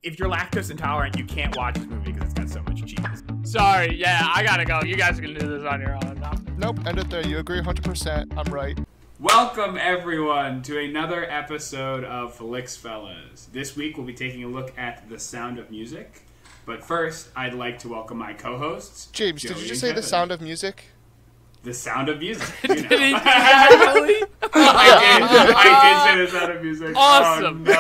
if you're lactose intolerant, you can't watch this movie because it's got so much cheese. Sorry, yeah, I gotta go. You guys can do this on your own now. Nope, end it there. You agree 100%. I'm right. Welcome, everyone, to another episode of Flix, fellas. This week, we'll be taking a look at The Sound of Music. But first, I'd like to welcome my co-hosts, James, Joey did you and just say Kevin. The Sound of Music? The Sound of Music. Did he actually? I did say The Sound of Music. Awesome. Oh,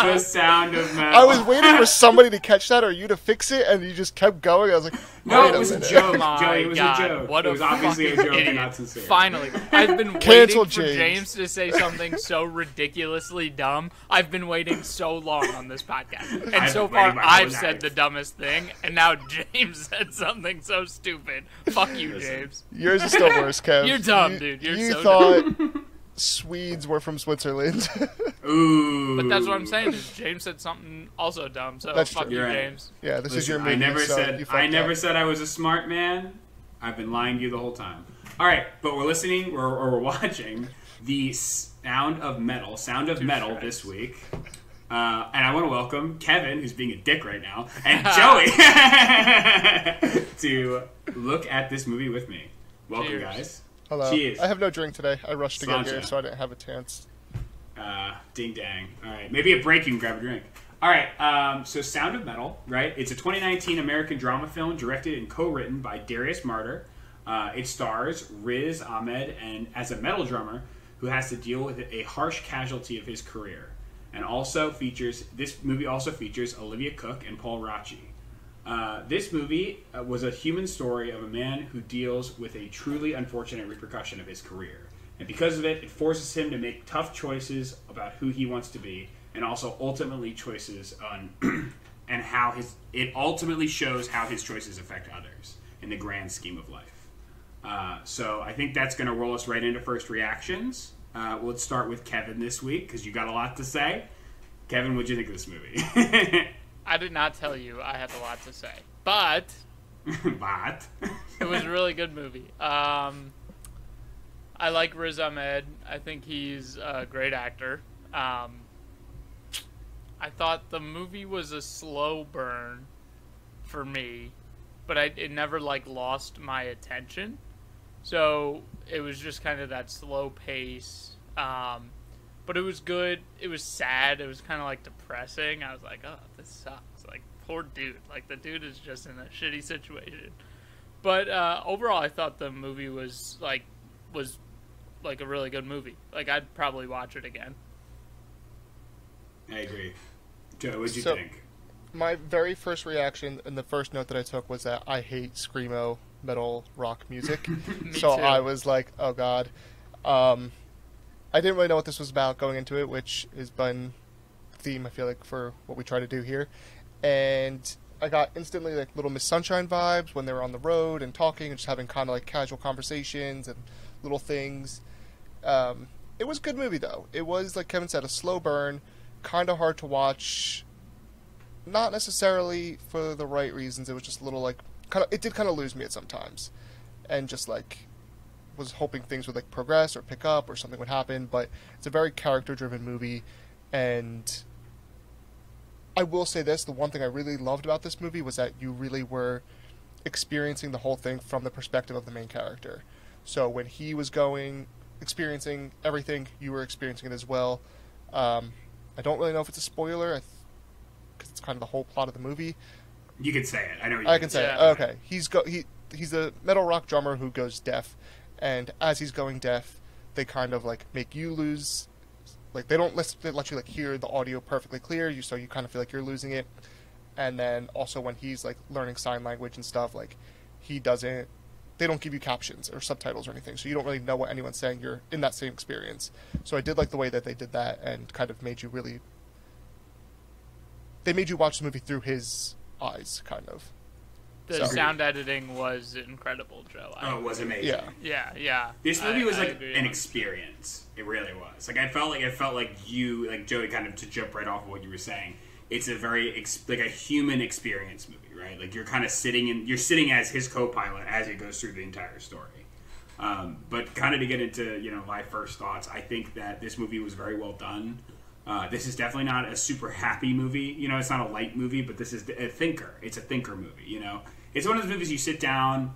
no. The Sound of Metal. I was waiting for somebody to catch that or you to fix it, and you just kept going. I was like, No, wait it was a minute. joke. My Joey, it was God, a joke. what It a was obviously a fucking joke idiot. and not sincere. Finally, I've been waiting Cancel for James. James to say something so ridiculously dumb. I've been waiting so long on this podcast, and I've so been waiting far my whole I've said life. the dumbest thing, and now James said something so stupid. Fuck you, Listen. James. Yours is still worse, Kev. You're dumb, dude. You're you so thought Swedes were from Switzerland. Ooh. But that's what I'm saying. Is James said something also dumb. So That's fuck true. you, You're right. James. Yeah, this is Listen, your movie. I never so said you I fucked never up. said I was a smart man. I've been lying to you the whole time. All right, but we're listening or we're watching the Sound of Metal this week. And I want to welcome Kevin, who's being a dick right now, and Joey to look at this movie with me. Welcome, Cheers. guys. Hello. Cheers. I have no drink today. I rushed to get Sláinte. here, so I didn't have a chance. Ding dang. All right, maybe a break. You can grab a drink. All right. So, Sound of Metal, right? It's a 2019 American drama film directed and co-written by Darius Martyr. It stars Riz Ahmed and as a metal drummer who has to deal with a harsh casualty of his career, and this movie also features Olivia Cooke and Paul Raci. This movie was a human story of a man who deals with a truly unfortunate repercussion of his career. And because of it, it forces him to make tough choices about who he wants to be, and also ultimately choices on and how it ultimately shows how his choices affect others in the grand scheme of life. So I think that's going to roll us right into first reactions. Let's start with Kevin this week, because you got a lot to say. Kevin, what'd you think of this movie? I did not tell you I had a lot to say, but But it was a really good movie. I like Riz Ahmed. I think he's a great actor. I thought the movie was a slow burn for me, but it never lost my attention. So it was just kind of that slow pace. But it was good. It was sad. It was kind of depressing. I was like, oh, this sucks. Poor dude. The dude is just in a shitty situation. But overall, I thought the movie was a really good movie. I'd probably watch it again. I agree. Joe, what'd you So- think? My very first reaction and the first note that I took was that I hate screamo metal rock music. Me So too. I was like, oh god. I didn't really know what this was about going into it, which has been the theme, I feel like, for what we try to do here. And I got instantly Little Miss Sunshine vibes when they were on the road and talking and just having kind of casual conversations and little things. It was a good movie though. It was, like Kevin said, a slow burn, kind of hard to watch. Not necessarily for the right reasons. It was just a little it did kind of lose me at sometimes, and just was hoping things would progress or pick up or something would happen. But it's a very character-driven movie, and I will say this: the one thing I really loved about this movie was that you really were experiencing the whole thing from the perspective of the main character. So when he was experiencing everything, you were experiencing it as well. I don't really know if it's a spoiler, because it's kind of the whole plot of the movie. You can say it. I know. I can say Yeah. it. Okay, he's a metal rock drummer who goes deaf, and as he's going deaf, they kind of make you lose. They don't let you hear the audio perfectly clear. So you kind of feel like you're losing it. And then also when he's learning sign language and stuff, he doesn't. They don't give you captions or subtitles or anything, so you don't really know what anyone's saying. You're in that same experience. So I did like the way that they did that, and kind of made you really. They made you watch the movie through his eyes, kind of. The So- sound editing was incredible, Joe. Oh, it was amazing. Yeah. Yeah. This movie was I an agree. experience. It really was. I felt like you, Joey, kind of to jump right off of what you were saying. It's a very a human experience movie, right? You're kind of you're sitting as his co-pilot as he goes through the entire story. But kind of to get into my first thoughts, I think that this movie was very well done. This is definitely not a super happy movie. You know, it's not a light movie, but this is a thinker. It's a thinker movie, you know? It's one of those movies you sit down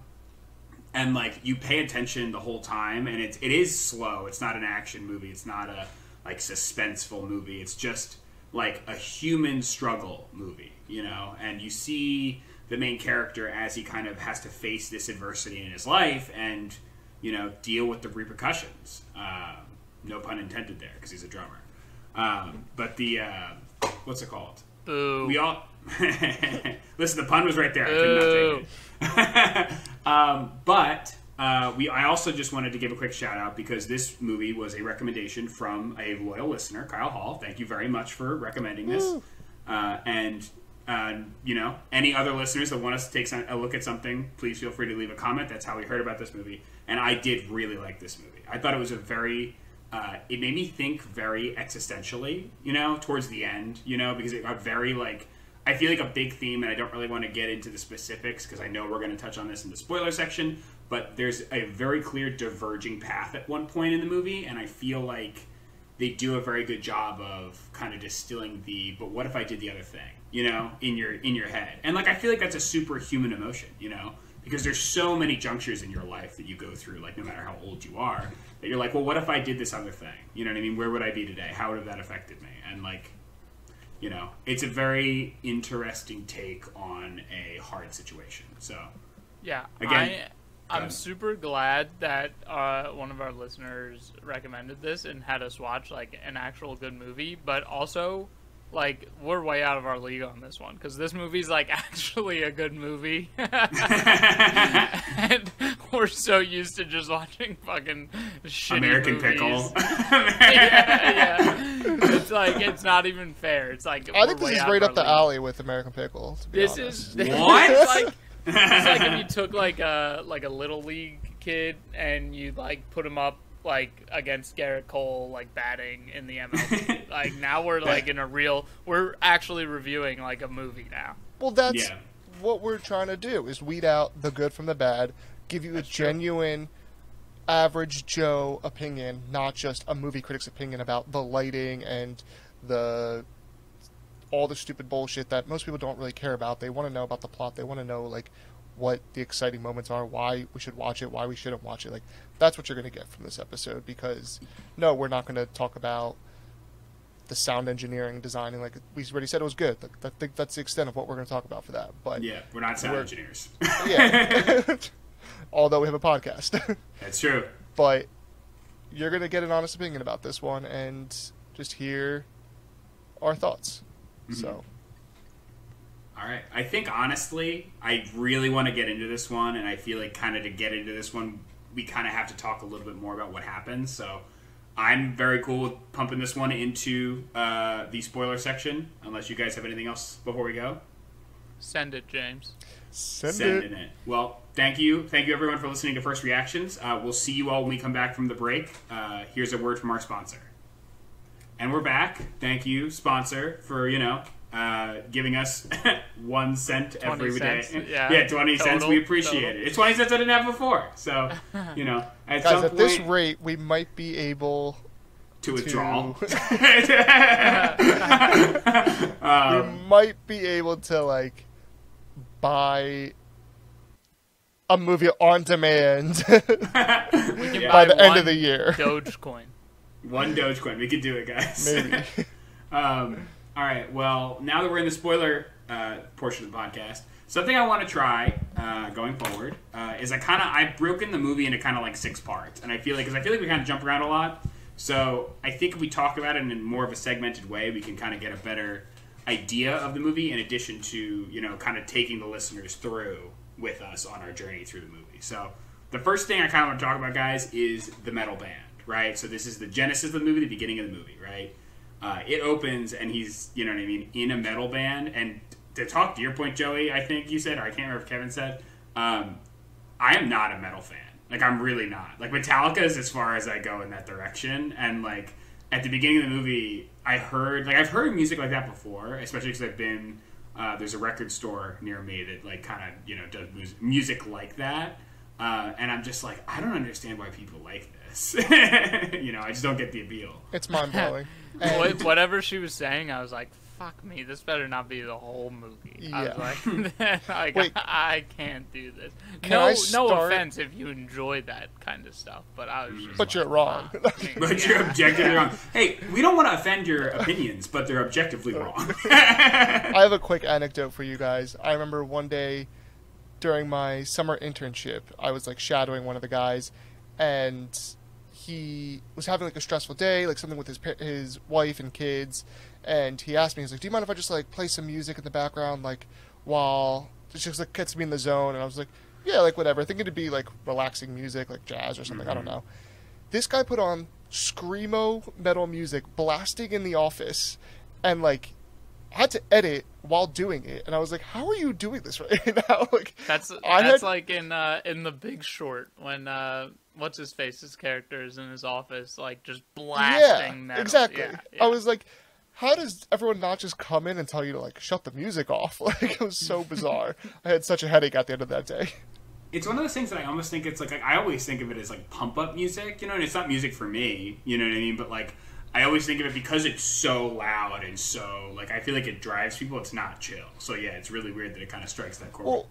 and, like, you pay attention the whole time, and it is slow. It's not an action movie. It's not a, like, suspenseful movie. It's just, like, a human struggle movie, you know? And you see the main character as he kind of has to face this adversity in his life and, you know, deal with the repercussions. No pun intended there, because he's a drummer. But the, what's it called? Boo. We all... Listen, the pun was right there. I could not take it. I also just wanted to give a quick shout out because this movie was a recommendation from a loyal listener, Kyle Hall. Thank you very much for recommending this. You know, any other listeners that want us to take a look at something, please feel free to leave a comment. That's how we heard about this movie. And I did really like this movie. I thought it was a very... it made me think very existentially, you know, towards the end, you know, because it got very, like... I feel like a big theme, and I don't really want to get into the specifics because I know we're going to touch on this in the spoiler section, but there's a very clear diverging path at one point in the movie, and I feel like they do a very good job of kind of distilling but what if I did the other thing, you know, in your head. And, like, I feel like that's a super human emotion, you know, because there's so many junctures in your life that you go through, like, no matter how old you are, that you're like, well, what if I did this other thing? You know what I mean? Where would I be today? How would have that affected me? And, like... You know, it's a very interesting take on a hard situation. So, yeah, again, I'm super glad that one of our listeners recommended this and had us watch like an actual good movie. But also, like, we're way out of our league on this one because this movie's like actually a good movie, and we're so used to just watching fucking shitty American movies. Pickle. yeah. It's like it's not even fair. It's like I think this is right up the alley with American Pickle. To be This honest. is What? It's like if you took like a little league kid and you like put him up like against Garrett Cole like batting in the MLB. Like now we're like we're actually reviewing like a movie now. Well, that's what we're trying to do is weed out the good from the bad, give you a genuine average Joe opinion, not just a movie critic's opinion about the lighting and all the stupid bullshit that most people don't really care about. They want to know about the plot. They want to know like what the exciting moments are, why we should watch it, why we shouldn't watch it. Like that's what you're going to get from this episode because no, we're not going to talk about the sound engineering, designing. Like we already said, it was good. Like, I think that's the extent of what we're going to talk about for that. But yeah, we're not sound engineers. Yeah. Although we have a podcast. That's true. But you're going to get an honest opinion about this one and just hear our thoughts. Mm-hmm. So. All right. I think, honestly, I really want to get into this one, and I feel like kind of to get into this one, we kind of have to talk a little bit more about what happens. So I'm very cool with pumping this one into the spoiler section, unless you guys have anything else before we go. Send it, James. Sending it. Well, thank you. Thank you, everyone, for listening to First Reactions. We'll see you all when we come back from the break. Here's a word from our sponsor. And we're back. Thank you, sponsor, for, giving us 1 cent every day. Yeah, 20 cents. We appreciate it. It's 20 cents I didn't have before. So, at guys, some at point, this rate, we might be able to withdraw. we might be able to, buy a movie on demand by the end of the year. Dogecoin. 1 Dogecoin. We could do it, guys. Maybe. All right. Well, now that we're in the spoiler portion of the podcast, something I want to try going forward is I've broken the movie into kind of like 6 parts, and I feel like we kind of jump around a lot. So I think if we talk about it in more of a segmented way, we can kind of get a better idea of the movie in addition to kind of taking the listeners through with us on our journey through the movie. So the first thing I kind of want to talk about, guys, is the metal band, right? So this is the genesis of the movie, the beginning of the movie, right? It opens and he's, in a metal band. And to talk to your point, Joey, I think you said, or I can't remember if Kevin said, I am not a metal fan. Like, I'm really not. Like, Metallica is as far as I go in that direction. And, at the beginning of the movie, I've heard music like that before, especially because I've been, there's a record store near me that, kind of, does music like that. And I'm just like, I don't understand why people like this. You know, I just don't get the appeal. It's mind blowing. Whatever she was saying, I was like, fuck me, this better not be the whole movie. I was like, Wait. I can't do this. No offense if you enjoy that kind of stuff, but I was just But you're wrong. But you're objectively wrong. Hey, we don't want to offend your opinions, but they're objectively wrong. I have a quick anecdote for you guys. I remember one day during my summer internship, I was like shadowing one of the guys, and he was having like a stressful day, like something with his wife and kids, and he asked me, he's like, do you mind if I just like play some music in the background, like while it just like gets me in the zone? And I was like, yeah, like whatever. I think it'd be like relaxing music, like jazz or something. I don't know. This guy put on screamo metal music blasting in the office, and like I had to edit while doing it, and I was like, how are you doing this right now? Like that's like in The Big Short when what's his face's character is in his office, like just blasting metal. Exactly. Yeah. I was like, how does everyone not just come in and tell you to like shut the music off? Like it was so bizarre. I had such a headache at the end of that day. It's one of those things that I almost think it's like I always think of it as like pump up music, you know, and it's not music for me, you know what I mean? But like I always think of it because it's so loud and so like I feel like it drives people. It's not chill. So yeah, it's really weird that it kind of strikes that chord. Well,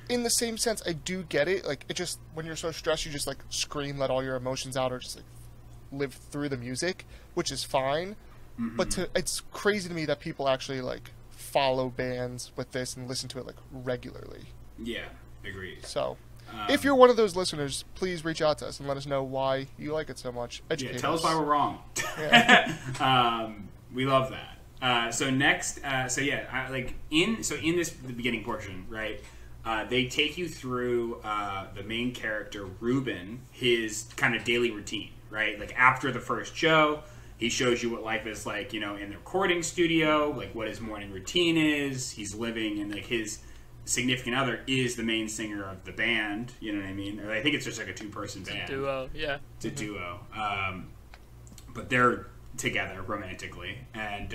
in the same sense, I do get it. Like it just when you're so stressed, you just like scream, let all your emotions out, or just like live through the music, which is fine. Mm-hmm. But it's crazy to me that people actually like follow bands with this and listen to it like regularly. Yeah, agreed. So, if you're one of those listeners, please reach out to us and let us know why you like it so much. Educate tell us why we're wrong. We love that. So next, in this the beginning portion, right? They take you through the main character Ruben, his kind of daily routine, right? Like after the first show, he shows you what life is like, you know, in the recording studio, like what his morning routine is. He's living in like his significant other is the main singer of the band, you know what I mean? Or I think it's just like a two-person band. It's a duo, yeah. It's a duo. But they're together romantically. And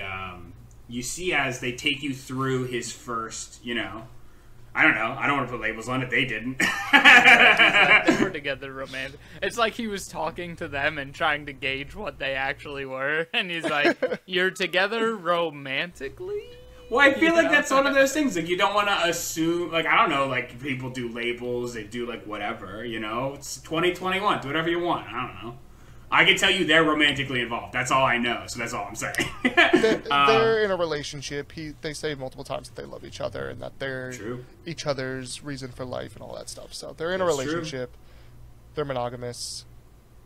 you see as they take you through his first, you know, I don't know. I don't want to put labels on it. They didn't. They were together romantic. It's like he was talking to them and trying to gauge what they actually were. And he's like, you're together romantically? Well, I feel like that's one of those things. Like, you don't want to assume, like, I don't know, like, people do labels, they do, like, whatever, you know? It's 2021. Do whatever you want. I don't know. I can tell you they're romantically involved. That's all I know, so that's all I'm saying. They're in a relationship. They say multiple times that they love each other and that they're each other's reason for life and all that stuff. So they're in a relationship. True. They're monogamous,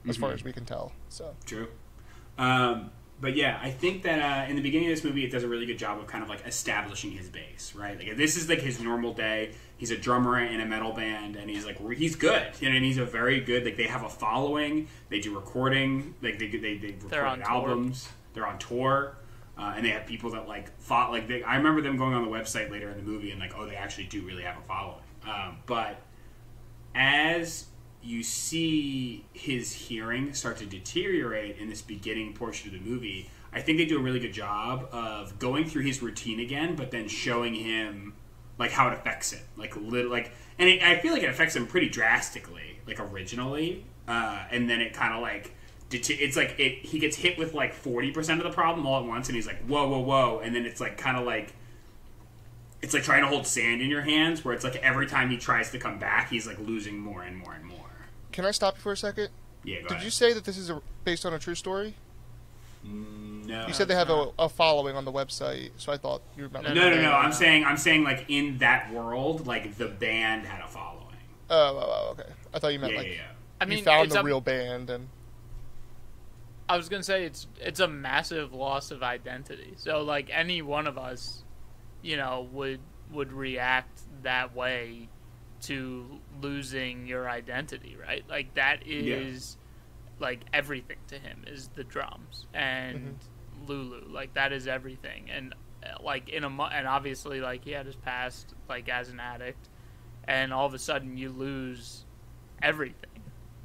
as far as we can tell. So true. But yeah, I think that in the beginning of this movie, it does a really good job of kind of like establishing his base, right? Like this is like his normal day. He's a drummer in a metal band, and he's good, you know. And he's a very good. Like they have a following. They do recording. Like they record albums. They're on tour, and they have people that like fought. Like I remember them going on the website later in the movie and like, oh, they actually do really have a following. But as you see his hearing start to deteriorate in this beginning portion of the movie, I think they do a really good job of going through his routine again, but then showing him like how it affects it, I feel like it affects him pretty drastically, like originally, and then it kind of like it's like he gets hit with like 40% of the problem all at once, and he's like whoa, and then it's like kind of like it's like trying to hold sand in your hands, where it's like every time he tries to come back, he's like losing more and more and more. Can I stop you for a second? Yeah, go Did ahead. you say that this is based on a true story? No. You said they have a following on the website, so I thought you were... No. I'm saying like in that world, like the band had a following. Oh, okay. I thought you meant I mean, you found the real band and... I was gonna say it's a massive loss of identity. So like any one of us, you know, would react that way to losing your identity, right? Like that is like everything to him is the drums and Lulu. Like that is everything. And like and obviously like he had his past like as an addict, and all of a sudden you lose everything.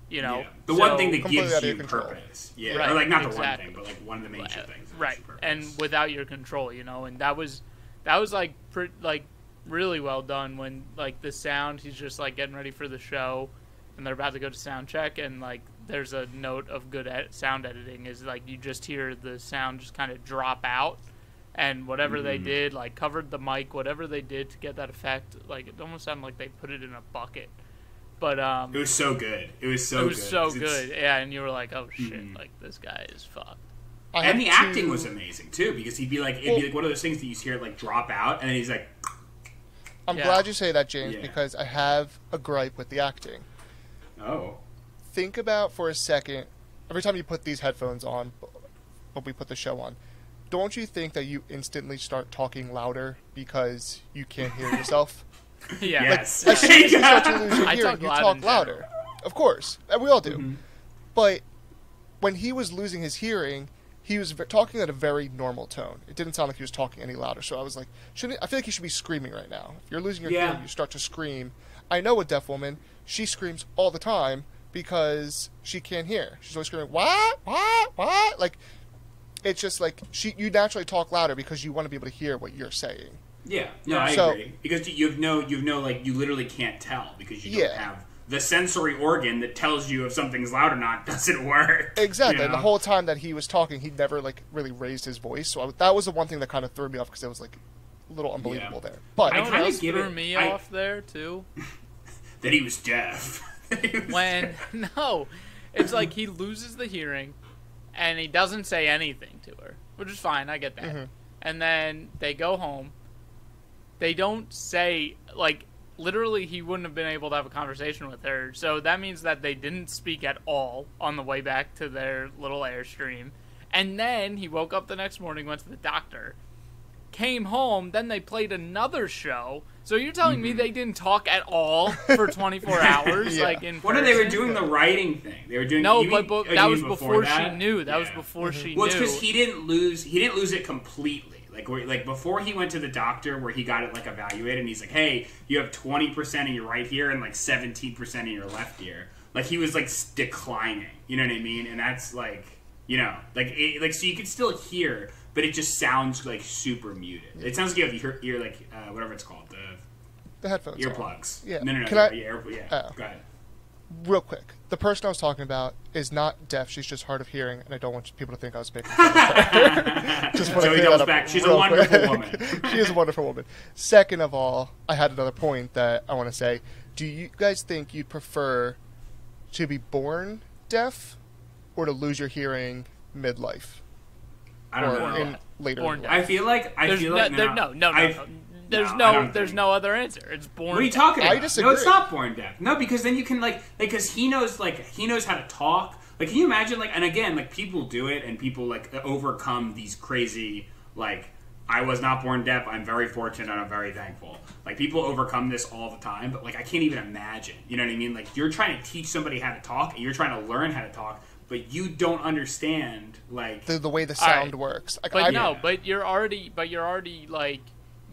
You know, the one thing that gives you purpose. Yeah, right, or like not the one thing, but like one of the major things. Right, and without your control, you know, and that was like really well done when like the sound. He's just like getting ready for the show, and they're about to go to sound check, and like there's a note of good sound editing is like you just hear the sound just kind of drop out, and whatever they did, like covered the mic, whatever they did to get that effect, like it almost sounded like they put it in a bucket. But it was so good. It was so good. Yeah, and you were like, oh shit, like this guy is fucked. And the acting was amazing too, because it'd be like one of those things that you hear like drop out, and then he's like. I'm glad you say that, James, because I have a gripe with the acting. Oh. Think about for a second, every time you put these headphones on, when we put the show on, don't you think that you instantly start talking louder because you can't hear yourself? Yeah. Yes. Like, as soon as you start to lose your hearing, you talk louder. Of course. And we all do. Mm-hmm. But when he was losing his hearing, he was talking at a very normal tone. It didn't sound like he was talking any louder. So I was like, I feel like he should be screaming right now. If you're losing your hearing, you start to scream. I know a deaf woman. She screams all the time because she can't hear. She's always screaming, what? Like, it's just like, you naturally talk louder because you want to be able to hear what you're saying. Yeah. No, I agree. Because you literally can't tell because you don't have the sensory organ that tells you if something's loud or not doesn't work. Exactly. You know? And the whole time that he was talking, he never like really raised his voice. So that was the one thing that kind of threw me off because it was like a little unbelievable there. But I kind of threw me off there too. That he was deaf. It's like he loses the hearing and he doesn't say anything to her, which is fine. I get that. Mm-hmm. And then they go home. They don't say, like, literally he wouldn't have been able to have a conversation with her. So that means that they didn't speak at all on the way back to their little Airstream. And then he woke up the next morning, went to the doctor, came home, then they played another show. So you're telling me they didn't talk at all for 24 hours? Like in What they were doing the writing thing. They were doing but that was before she knew. That was before she knew. Well, it's because he didn't lose it completely. Like before he went to the doctor where he got it like evaluated and he's like, hey, you have 20% in your right ear and like 17% in your left ear. Like he was like declining, you know what I mean? And that's like, you know, so you can still hear, but it just sounds like super muted. It sounds like you have ear like whatever it's called, the headphones, earplugs. Yeah. No. Can Go ahead. Real quick, the person I was talking about is not deaf. She's just hard of hearing, and I don't want people to think I was making fun of her. Just want to clear that up back. She's a wonderful woman. She is a wonderful woman. Second of all, I had another point that I want to say. Do you guys think you'd prefer to be born deaf or to lose your hearing midlife? I don't know. In later born deaf. I feel like there's no other answer. It's born. What are you talking about? I disagree. No, it's not born deaf. No, because then you can because he knows how to talk. Like, can you imagine and again, people do it and people overcome these crazy I was not born deaf. I'm very fortunate and I'm very thankful. People overcome this all the time, but I can't even imagine. You know what I mean? You're trying to teach somebody how to talk and you're trying to learn how to talk, but you don't understand the way the sound works. But you're already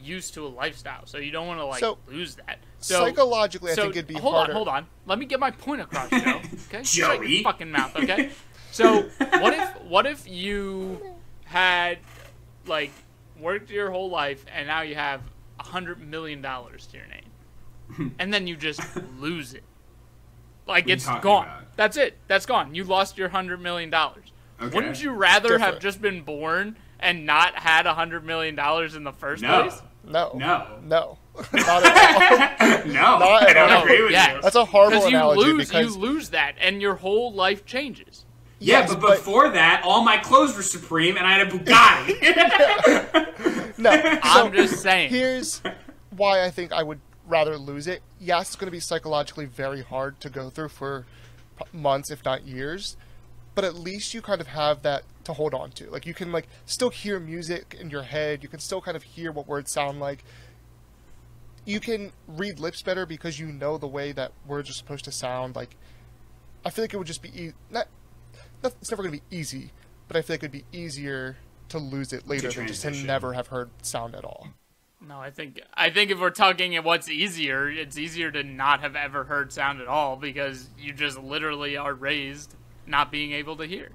used to a lifestyle, so you don't want to lose that. So psychologically, I think it'd be harder. Hold on. Let me get my point across, Joe. Okay, Joey, shut your fucking mouth. Okay. So what if you had worked your whole life and now you have $100 million to your name, and then you just lose it? It's gone. About? That's it. That's gone. You lost your $100 million. Okay. Wouldn't you rather have just been born and not had $100 million in the first place? No. Not at all. No. Not at all. I don't agree with you. That's a horrible analogy because you lose that and your whole life changes. Yeah, but before that, all my clothes were Supreme and I had a Bugatti. No. I'm just saying. Here's why I think I would rather lose it. Yes, it's going to be psychologically very hard to go through for months, if not years, but at least you kind of have that to hold on to. You can still hear music in your head. You can still kind of hear what words sound like. You can read lips better because you know the way that words are supposed to sound. I feel like it would just be it's never going to be easy, but I feel like it'd be easier to lose it later than just to never have heard sound at all. No, I think if we're talking at what's easier, it's easier to not have ever heard sound at all because you just literally are raised not being able to hear.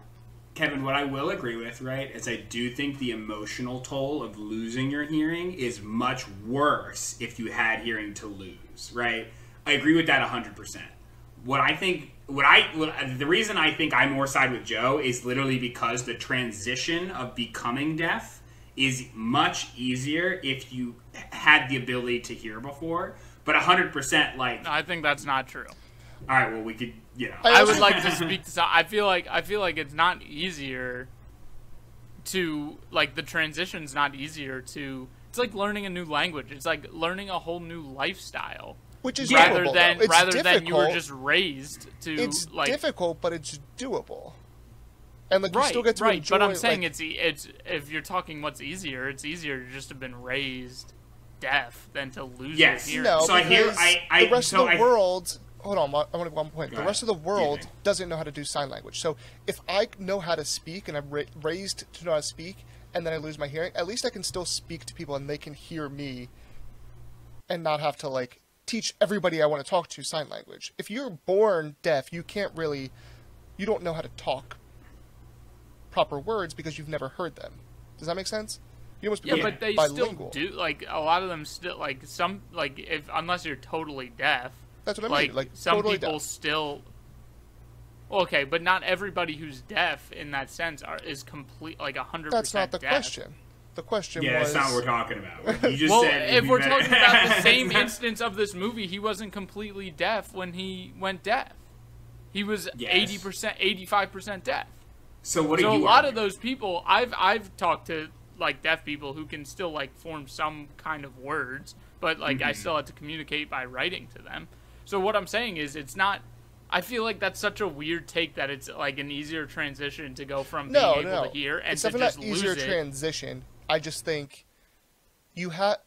Kevin, what I will agree with, right, is I do think the emotional toll of losing your hearing is much worse if you had hearing to lose, right? I agree with that 100%. the reason I think I more side with Joe is literally because the transition of becoming deaf is much easier if you had the ability to hear before. But 100%, like, I think that's not true. all right, well, we could, I would like to speak to. I feel like it's not easier to, like, the transition's not easier to. It's like learning a new language. It's like learning a whole new lifestyle. Which is rather doable, than though. It's rather difficult. than you were just raised to. It's like, difficult, but it's doable. And like you right, still get to right. enjoy. But I'm saying like, it's if you're talking what's easier, it's easier to just have been raised deaf than to lose your hearing. No, So because the rest of the I- world. Hold on, I want to one point. Go The ahead. rest of the world Yeah. doesn't know how to do sign language. So if I know how to speak and I'm raised to know how to speak, and then I lose my hearing, at least I can still speak to people and they can hear me, and not have to like teach everybody I want to talk to sign language. If you're born deaf, you don't know how to talk proper words because you've never heard them. Does that make sense? You must be But they bilingual. still do, like, a lot of them still, like, some, like, if unless you're totally deaf. That's what I like, mean. Like some totally people deaf. still. Okay, but not everybody who's deaf in that sense is complete, like 100% That's not the deaf. question. The question Yeah, was. that's not what we're talking about. You just Well, said if we we're better- talking about the same instance of this movie, he wasn't completely deaf when he went deaf. He was Yes. 80%, 85% deaf. So what? So are a you lot of arguing? those people, I've talked to like deaf people who can still like form some kind of words, but like I still have to communicate by writing to them. So what I'm saying is, it's not. I feel like that's such a weird take that it's like an easier transition to go from being able to hear and it's to definitely just not easier lose it. transition. I just think you have.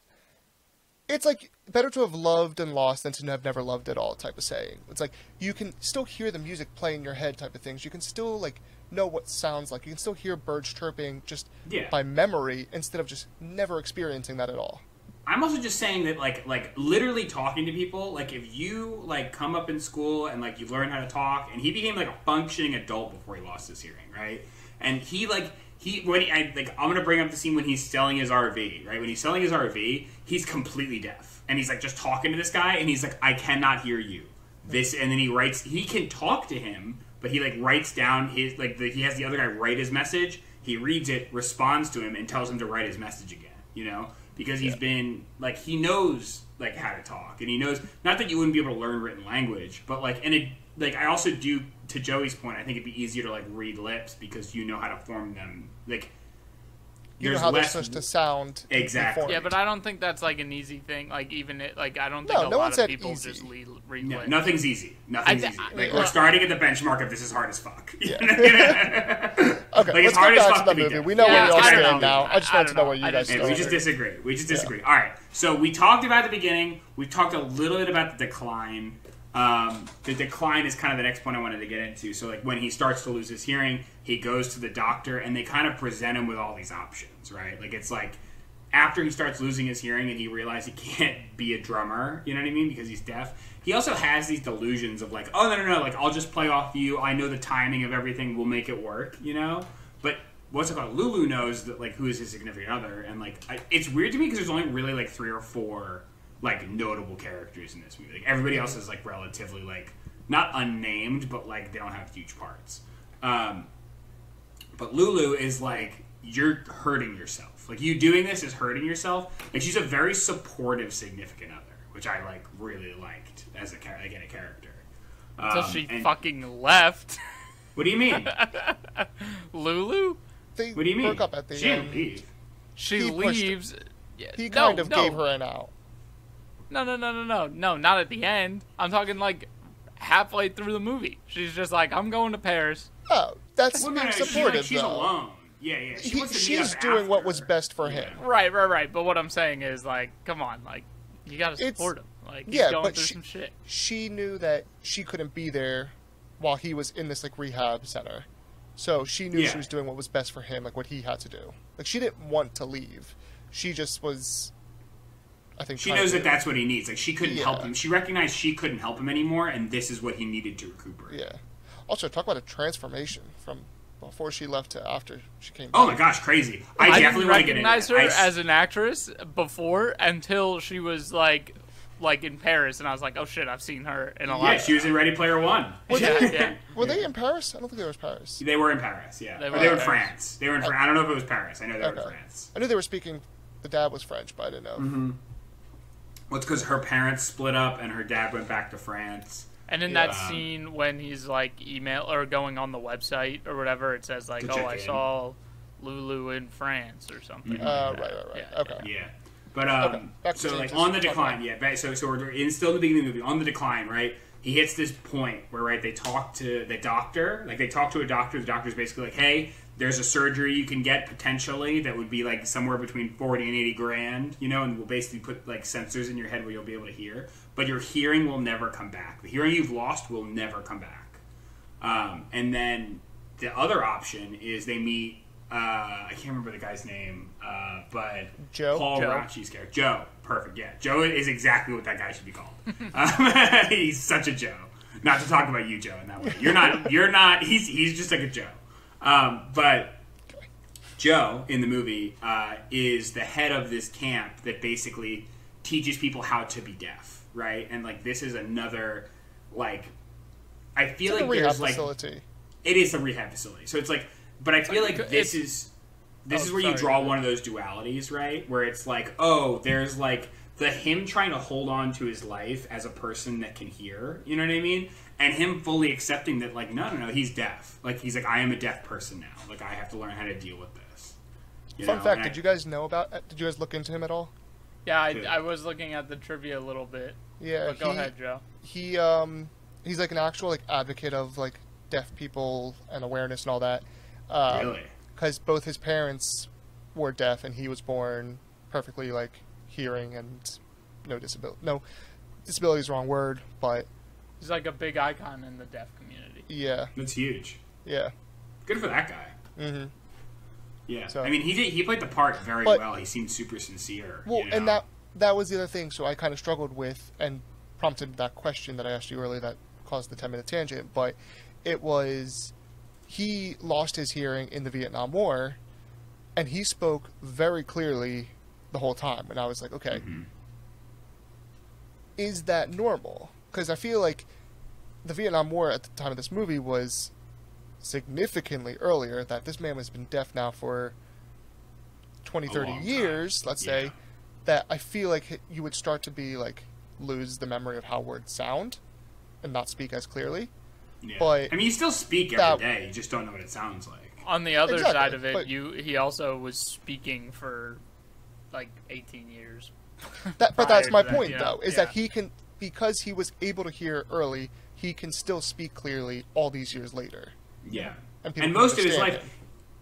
It's like better to have loved and lost than to have never loved at all type of saying. It's like you can still hear the music play in your head type of things. You can still like know what it sounds like. You can still hear birds chirping just by memory instead of just never experiencing that at all. I'm also just saying that, like literally talking to people, like, if you, like, come up in school and, like, you've learned how to talk, and he became, like, a functioning adult before he lost his hearing, right? And I'm going to bring up the scene when he's selling his RV, right? When he's selling his RV, he's completely deaf. And he's, like, just talking to this guy, and he's like, I cannot hear you. And then he can talk to him, but he, like, writes down his, like, he has the other guy write his message, he reads it, responds to him, and tells him to write his message again, you know? Because he's been, like, he knows, like, how to talk. And he knows, not that you wouldn't be able to learn written language, but, like, I also do, to Joey's point, I think it'd be easier to, like, read lips because you know how to form them. Like, You know how they're supposed to sound. Exactly. Yeah, but I don't think that's like an easy thing. Like even it, like I don't think No, a no one lot said of people easy. just read No, lips. nothing's easy. Nothing's easy. Like, we're well, starting at the benchmark of this is hard as fuck. Yeah. Like, Okay, it's let's hard get as back fuck to to the be movie. deaf. We know Yeah, where we all I don't stand know. now. I just I wanted to don't know know. where you I guys just- Yeah, we stand. just disagree. All right. So we talked about the beginning. We talked a little bit about the decline. The decline is kind of the next point I wanted to get into. So, like, when he starts to lose his hearing, he goes to the doctor, and they kind of present him with all these options, right? Like, it's like after he starts losing his hearing and he realizes he can't be a drummer, you know what I mean? Because he's deaf. He also has these delusions of like, oh, no, like, I'll just play off you. I know the timing of everything will make it work, you know? But what's it called? Lulu knows that, like, who is his significant other. And, like, it's weird to me because there's only really, like, 3 or 4, like, notable characters in this movie. Like, everybody else is, like, relatively, like, not unnamed, but, like, they don't have huge parts. But Lulu is, like, you're hurting yourself. Like, you doing this is hurting yourself. Like, she's a very supportive significant other, which I, like, really liked as a character. Until she and- fucking left. What do you mean? Lulu? They What do you mean? broke up at the She didn't end. leave. She He pushed her. leaves. Yeah, He no, kind of no. gave her an out. No, not at the end. I'm talking like halfway through the movie. She's just like, I'm going to Paris. Oh, that's Well, no, supportive, she's though. alone. Yeah. She wants to meet She's up doing what after. was best for him. Right. But what I'm saying is, like, come on, like, you gotta support him. Like, he's Yeah, going but through some shit. she knew that she couldn't be there while he was in this like rehab center. So she knew Yeah. she was doing what was best for him, like what he had to do. Like she didn't want to leave. She just was I think She trying knows to- that that's what he needs. Like, she couldn't help Yeah. him. She recognized she couldn't help him anymore, and this is what he needed to recuperate. Yeah. Also, talk about a transformation from before she left to after she came back. Oh my gosh, crazy! I didn't definitely want to get into recognize that. her as an actress before until she was like like in Paris, and I was like, oh shit, I've seen her in a lot. Yeah, of she was in Ready Player One. Were they in Paris? I don't think they were Paris. They were in Paris, yeah. They Or were they were in in Paris. France. They were in France. I don't know if it was Paris. I know they were in France. I knew they were speaking. The dad was French, but I didn't know. Mm-hmm. Well, it's because her parents split up and her dad went back to France. And in that scene when he's like email or going on the website or whatever, it says like, "Oh, I saw Lulu in France" or something. Right. Yeah, Okay. Yeah. But so like on the decline, so we're still in the beginning of the movie, on the decline, right? He hits this point where they talk to the doctor, like they talk to a doctor. The doctor's basically like, hey, there's a surgery you can get potentially that would be like somewhere between 40 and 80 grand, and we'll basically put like sensors in your head where you'll be able to hear, but your hearing will never come back. The hearing you've lost will never come back. And then the other option is they meet. I can't remember the guy's name, but Joe? Paul Joe. Rachi's character. Joe. Perfect, yeah. Joe is exactly what that guy should be called. He's such a Joe. Not to talk about you, Joe, in that way. You're not, he's just like a Joe. But Joe, in the movie, is the head of this camp that basically teaches people how to be deaf, right? And, like, this is another, like, I feel like rehab there's, like... facility. It is a rehab facility. So it's like... But I feel like this is where you draw one of those dualities, right? Where it's like, oh, there's like him trying to hold on to his life as a person that can hear, you know what I mean? And him fully accepting that, like, no, he's deaf. Like, he's like, I am a deaf person now. Like, I have to learn how to deal with this. Fun fact, did you guys know about, did you guys look into him at all? Yeah, I was looking at the trivia a little bit. Yeah. But go ahead, Joe. He's like an actual like advocate of like deaf people and awareness and all that. Really? Because both his parents were deaf, and he was born perfectly like hearing and no disability. No, disability is the wrong word, but He's like a big icon in the deaf community. yeah, That's huge. yeah. Good for that guy. Mm-hmm. Yeah. So- I mean, he played the part very well. He seemed super sincere. Well, you know? and that was the other thing. So I kind of struggled with and prompted that question that I asked you earlier that caused the 10-minute tangent. But it was he lost his hearing in the Vietnam War, and he spoke very clearly the whole time. And I was like, okay, is that normal? Because I feel like the Vietnam War at the time of this movie was significantly earlier, that this man has been deaf now for 20, 30 years, let's say, that I feel like you would start to be like lose the memory of how words sound and not speak as clearly. Yeah. But I mean, you still speak every day. You just don't know what it sounds like. On the other Exactly, side of it, but- he also was speaking for like 18 years. but prior that's my to that, point, you know? though, is that he can, because he was able to hear early, he can still speak clearly all these years later. Yeah. And people And can most of his understand life, him.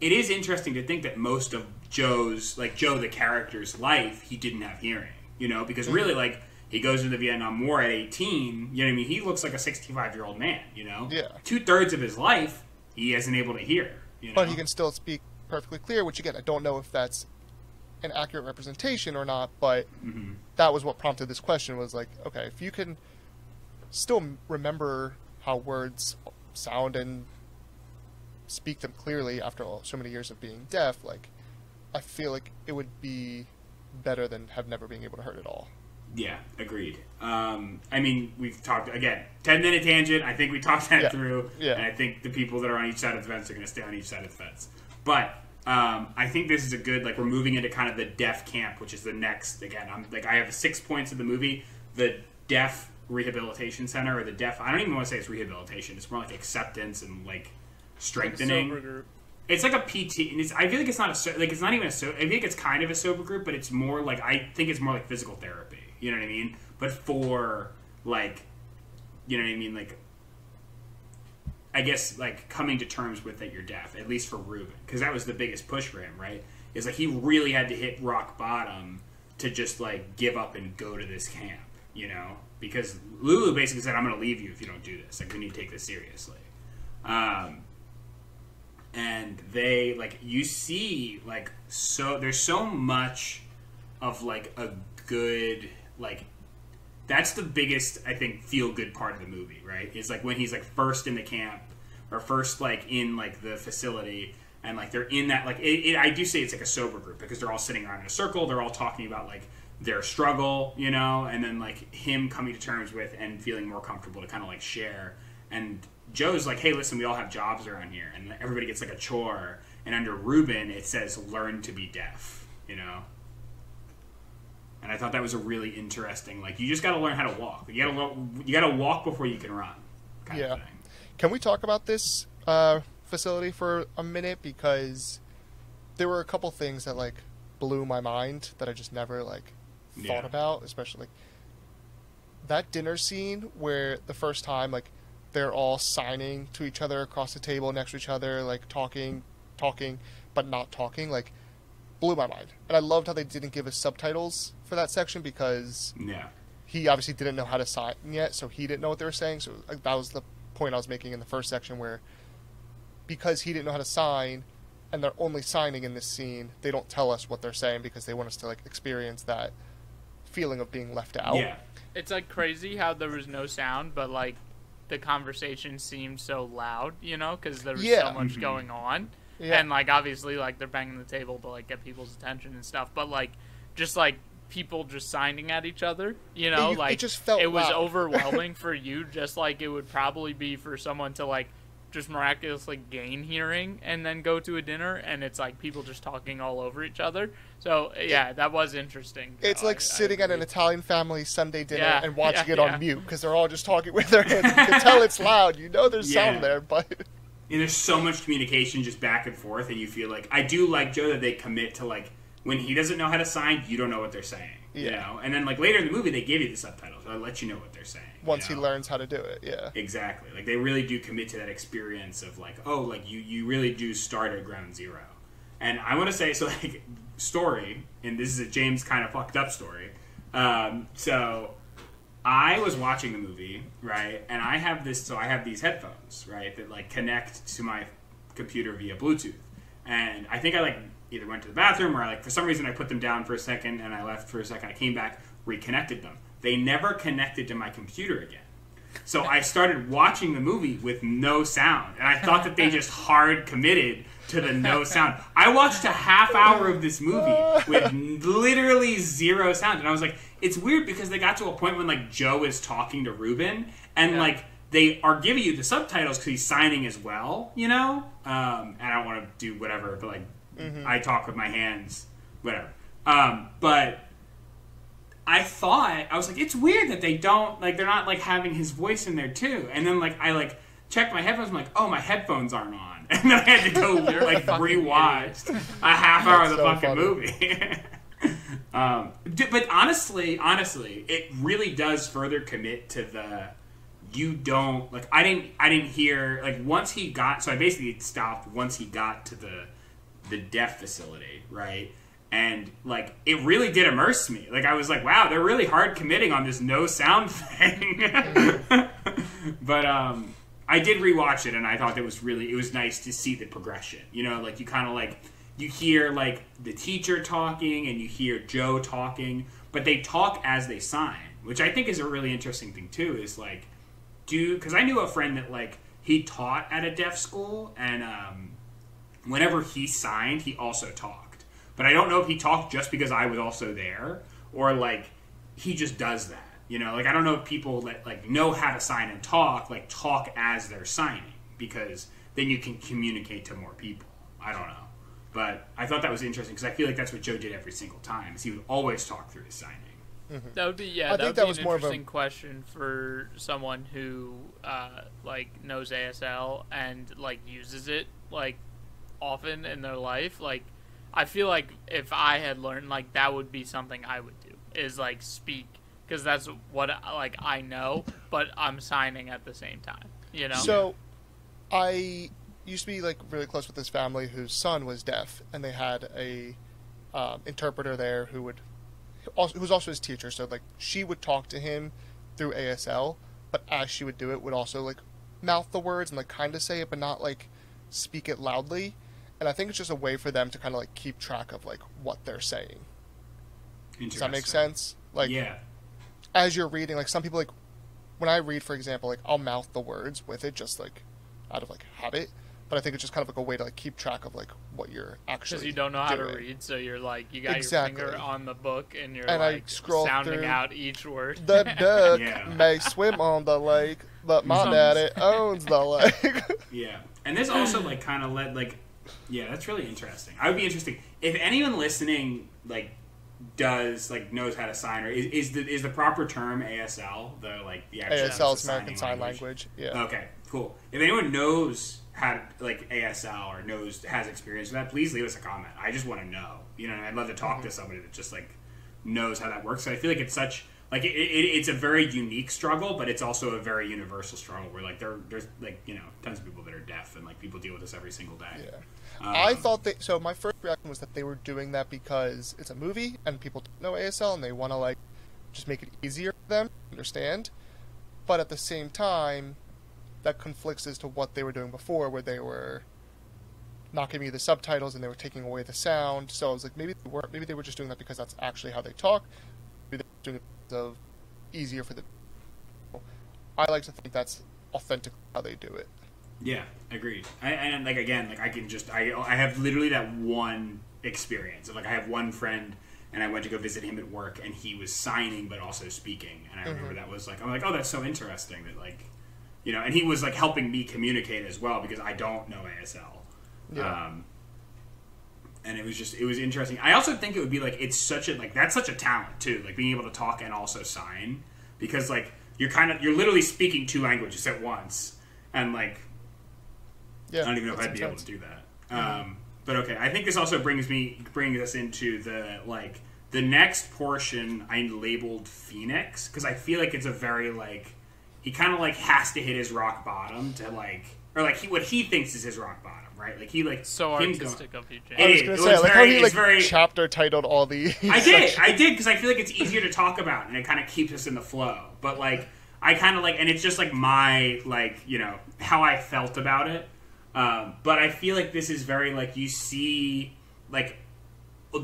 it is interesting to think that most of Joe's, like Joe the character's life, he didn't have hearing, you know, because really, like, he goes to the Vietnam War at 18, you know what I mean? He looks like a 65-year-old man, you know? Yeah. 2/3 of his life, he isn't able to hear, you know? But he can still speak perfectly clear, which again, I don't know if that's an accurate representation or not, but that was what prompted this question, was like, okay, if you can still remember how words sound and speak them clearly after so many years of being deaf, like, I feel like it would be better than have never being able to hear it at all. Yeah, agreed. I mean, we've talked, again, 10-minute tangent. I think we talked that through. Yeah. And I think the people that are on each side of the fence are going to stay on each side of the fence. But I think this is a good, like, we're moving into kind of the deaf camp, which is the next, again, I have 6 points of the movie. The deaf rehabilitation center, or the deaf, I don't even want to say it's rehabilitation. It's more like acceptance and, like, strengthening. Sober group. It's like a PT, and I feel like it's not it's not even I think it's kind of a sober group, but it's more like, I think it's more like physical therapy. You know what I mean? But for, like, you know what I mean? Like, I guess, like, coming to terms with that you're deaf, at least for Ruben, because that was the biggest push for him, right? Is like he really had to hit rock bottom to just, like, give up and go to this camp, you know? Because Lulu basically said, I'm going to leave you if you don't do this. Like, we need to take this seriously. And they, like, you see, like, so there's so much of, like, a good, like, that's the biggest, I think, feel-good part of the movie, right? Is, like, when he's, like, first in the camp, or first, like, in, like, the facility, and, like, they're in that, like, I do say it's, like, a sober group, because they're all sitting around in a circle, they're all talking about, like, their struggle, you know, and then like him coming to terms with and feeling more comfortable to kind of like share. And Joe's like, hey, listen, we all have jobs around here, and everybody gets like a chore. And under Ruben, it says learn to be deaf, you know. And I thought that was a really interesting, like, you just got to learn how to walk. You got to walk before you can run, kind of thing. Can we talk about this facility for a minute, because there were a couple things that like blew my mind that I just never like thought about, especially like that dinner scene where the first time like they're all signing to each other across the table next to each other, like talking but not talking, like blew my mind. And I loved how they didn't give us subtitles for that section, because he obviously didn't know how to sign yet, so he didn't know what they were saying. So like, that was the point I was making in the first section, where because he didn't know how to sign and they're only signing in this scene, they don't tell us what they're saying because they want us to like experience that feeling of being left out. Yeah. It's like crazy how there was no sound, but like the conversation seemed so loud, you know, because there was so much going on. Yeah. And like obviously like they're banging the table to like get people's attention and stuff, but like just like people just signing at each other, you know, like it just felt it was loud. Overwhelming for you, just like it would probably be for someone to like just miraculously gain hearing and then go to a dinner and it's like people just talking all over each other. So yeah, that was interesting. It's like sitting at an Italian family Sunday dinner and watching it on mute because they're all just talking with their hands. You can tell it's loud. You know there's sound there, but and there's so much communication just back and forth, and you feel like, I do like, Joe, that they commit to like, when he doesn't know how to sign, you don't know what they're saying. You know? And then like later in the movie they give you the subtitles, so I'll let you know what they're saying. Once he learns how to do it, Exactly. Like they really do commit to that experience of like, oh, like you really do start at ground zero. And I want to say, so like, story, and this is a James kind of fucked up story. So I was watching the movie, right, and I have these headphones, right, that like connect to my computer via Bluetooth. And I think I like either went to the bathroom or I like for some reason I put them down for a second and I left for a second. I came back, reconnected them. They never connected to my computer again. So I started watching the movie with no sound, and I thought that they just hard committed to the no sound. I watched a half hour of this movie with literally zero sound, and I was like, it's weird because they got to a point when like Joe is talking to Ruben, and like they are giving you the subtitles because he's signing as well, you know? And I don't want to do whatever, but like I talk with my hands, whatever. But I was like, it's weird that they don't, like, they're not, like, having his voice in there, too. And then, like, I, like, checked my headphones, I'm like, oh, my headphones aren't on. And then I had to go, like, rewatch a half hour of the fucking movie. But honestly, it really does further commit to the, you don't, like, I didn't hear, like, once he got, so I basically stopped once he got to the deaf facility, right? And, like, it really did immerse me. Like, I was like, wow, they're really hard committing on this no sound thing. But I did rewatch it, and I thought it was nice to see the progression. You know, like, you kind of, like, you hear, like, the teacher talking, and you hear Joe talking, but they talk as they sign, which I think is a really interesting thing, too, is, like, because I knew a friend that, like, he taught at a deaf school, and whenever he signed, he also talked. But I don't know if he talked just because I was also there, or like he just does that. You know, like I don't know if people that like know how to sign and talk as they're signing, because then you can communicate to more people. I don't know, but I thought that was interesting because I feel like that's what Joe did every single time. Is he would always talk through his signing. That would be that would be an interesting question for someone who like knows ASL and like uses it like often in their life, like. I feel like if I had learned, like, that would be something I would do, is, like, speak, because that's what, like, I know, but I'm signing at the same time, you know? So, I used to be, like, really close with this family whose son was deaf, and they had a interpreter there who was also his teacher, so, like, she would talk to him through ASL, but as she would do it, would also, like, mouth the words and, like, kind of say it, but not, like, speak it loudly. And I think it's just a way for them to kind of, like, keep track of, like, what they're saying. Does that make sense? Like, as you're reading, like, some people, like, when I read, for example, like, I'll mouth the words with it just, like, out of, like, habit. but I think it's just kind of like a way to like keep track of like what you're actually Because you don't know how to doing. read, so you're like, you got Exactly. your finger on the book, and you're And I like scroll sounding through out each word. The duck Yeah. may swim on the lake, but my Some- daddy owns the lake. Yeah, and this also like kind of led like, yeah, that's really interesting. I would be interesting if anyone listening like does like knows how to sign, or is the proper term ASL the actual ASL is signing American Sign Language. Yeah. Okay, cool. If anyone knows how to, like ASL or has experience with that, please leave us a comment. I just want to know. You know, I'd love to talk to somebody that just like knows how that works. So I feel like it's such like it's a very unique struggle, but it's also a very universal struggle where like there's like tons of people that are deaf and like people deal with this every single day. Yeah. I thought so my first reaction was that they were doing that because it's a movie and people don't know ASL and they want to like just make it easier for them to understand. But at the same time, that conflicts as to what they were doing before, where they were not giving you the subtitles and they were taking away the sound. So I was like, maybe they were just doing that because that's actually how they talk. Maybe they were doing it because of easier for the people. I like to think that's authentic how they do it. Yeah, agreed. And like again, like I can just I have literally that one experience of like I have one friend and I went to go visit him at work and he was signing but also speaking, and I remember that was like I'm like, oh, that's so interesting that like and he was like helping me communicate as well because I don't know ASL. Yeah. And it was interesting. I also think it would be like it's such a like that's such a talent too, like being able to talk and also sign, because like you're literally speaking two languages at once, and like Yeah, I don't even know if I'd be able to do that. But okay, I think this also brings us into the next portion I labeled Phoenix, because I feel like it's a very like he kind of like has to hit his rock bottom to like, or like what he thinks is his rock bottom, right? Like he like So artistic of you, James. I was It gonna is. say, It was like very- how he it's like very- chapter titled all the. I did, because I feel like it's easier to talk about, and it kind of keeps us in the flow. But like, I kind of like, and it's just like my like how I felt about it. But I feel like this is very like you see like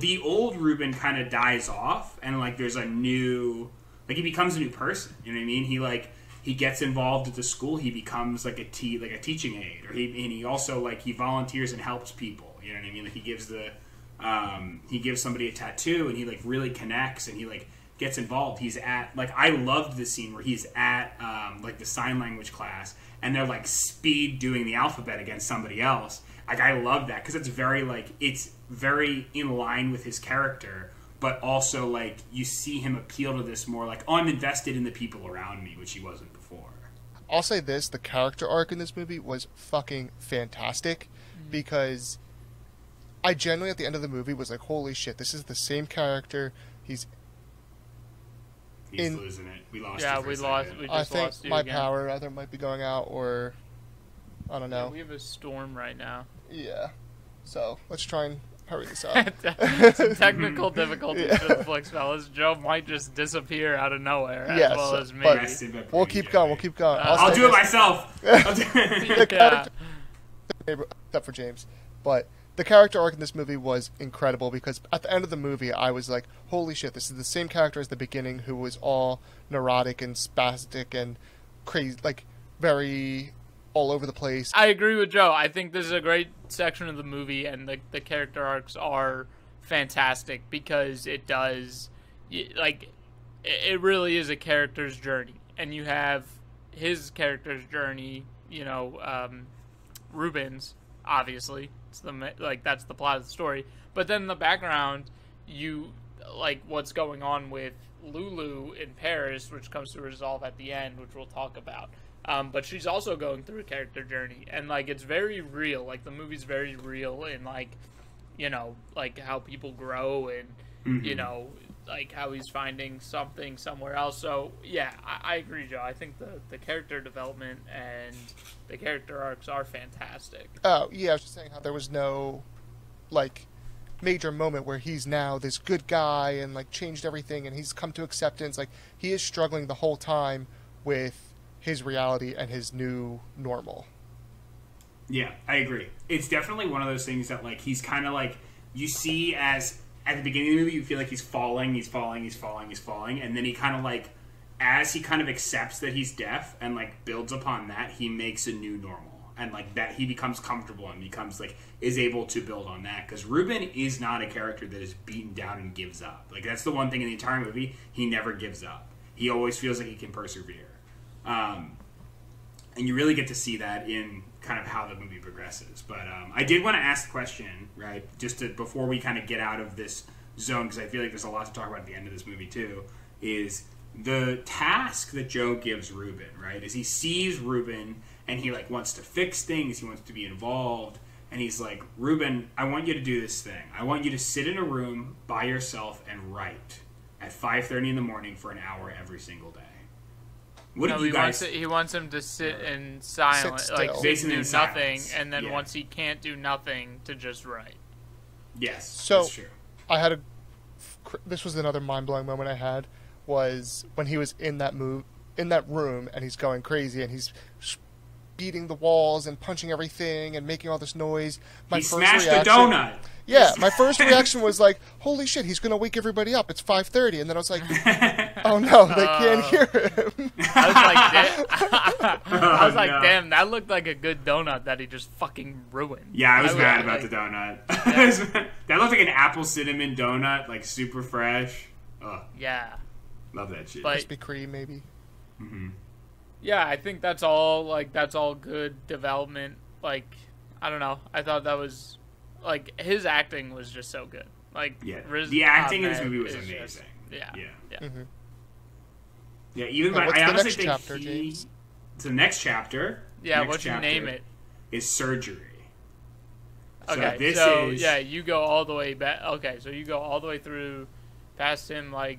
the old Ruben kind of dies off, and like there's a new he becomes a new person. You know what I mean? He gets involved at the school. He becomes like a teaching aide, or he also like he volunteers and helps people. You know what I mean? Like he gives somebody a tattoo, and he like really connects, and he like gets involved. He's at like I loved the scene where he's at like the sign language class, and they're like speed doing the alphabet against somebody else. Like I love that because it's very in line with his character. But also, like, you see him appeal to this more, like, oh, I'm invested in the people around me, which he wasn't before. I'll say this, the character arc in this movie was fucking fantastic, because I genuinely, at the end of the movie, was like, holy shit, this is the same character. He's losing it. We lost Yeah, you for a we lost. second. We I just think lost you my again. power either might be going out, or I don't Yeah, know. we have a storm right now. Yeah. So, let's try and hurry this up. Some technical difficulties for the Flix fellas. Joe might just disappear out of nowhere, as Yes, well as me. but Rest in peace, We'll keep going, we'll keep going. I'll say do it this, myself. the Yeah. character, except for James, but the character arc in this movie was incredible, because at the end of the movie I was like, holy shit, this is the same character as the beginning, who was all neurotic and spastic and crazy, like very all over the place. I agree with Joe. I think this is a great section of the movie, and the character arcs are fantastic because it does, like, it really is a character's journey. And you have his character's journey, Ruben's, obviously. It's that's the plot of the story. But then in the background, you, like, what's going on with Lulu in Paris, which comes to resolve at the end, which we'll talk about. But she's also going through a character journey, and like it's very real. Like the movie's very real in like how people grow, and like how he's finding something somewhere else. So yeah, I agree, Joe. I think the character development and the character arcs are fantastic. Oh yeah, I was just saying how there was no like major moment where he's now this good guy and like changed everything and he's come to acceptance. Like he is struggling the whole time with his reality and his new normal. Yeah, I agree. It's definitely one of those things that like he's kind of like you see as at the beginning of the movie you feel like he's falling, and then he kind of like as he kind of accepts that he's deaf and like builds upon that, he makes a new normal. and like that he becomes comfortable and becomes like is able to build on that, because Ruben is not a character that is beaten down and gives up. Like that's the one thing in the entire movie, he never gives up. He always feels like he can persevere, and you really get to see that in kind of how the movie progresses. But I did want to ask the question, right, just to, before we kind of get out of this zone, because I feel like there's a lot to talk about at the end of this movie too, is the task that Joe gives Ruben, right, is he sees Ruben and he like wants to fix things, he wants to be involved, and he's like, Ruben, I want you to do this thing. I want you to sit in a room by yourself and write at 5:30 in the morning for an hour every single day. What do you guys? He wants him to sit in silence, Sit like still. sit, do nothing, Silence. and then Yeah. once he can't do nothing, to just write. Yes, So that's true. I had this was another mind-blowing moment I had, was when he was in that room and he's going crazy and he's beating the walls and punching everything and making all this noise. He smashed a donut. Yeah, my first reaction was like, holy shit, he's going to wake everybody up. It's 5:30. And then I was like, oh no, they can't hear him. I was like, no. damn, that looked like a good donut that he just fucking ruined. Yeah, I was mad about like, the donut. That looked like an apple cinnamon donut, like super fresh. Ugh, Yeah. love that shit. But Krispy Kreme, maybe. Mm-hmm. yeah, I think that's all good development. Like, I don't know. I thought that was, like, his acting was just so good. Like, Yeah, Riz the acting in this Ahmed movie was is amazing. just- yeah. Yeah. Mm-hmm. Yeah, even Yeah, my, what's I the honestly next think chapter, James? the next chapter. Yeah, next what you chapter name it? is surgery. Okay, this so is, yeah, you go all the way back. Okay, so you go all the way through, past him like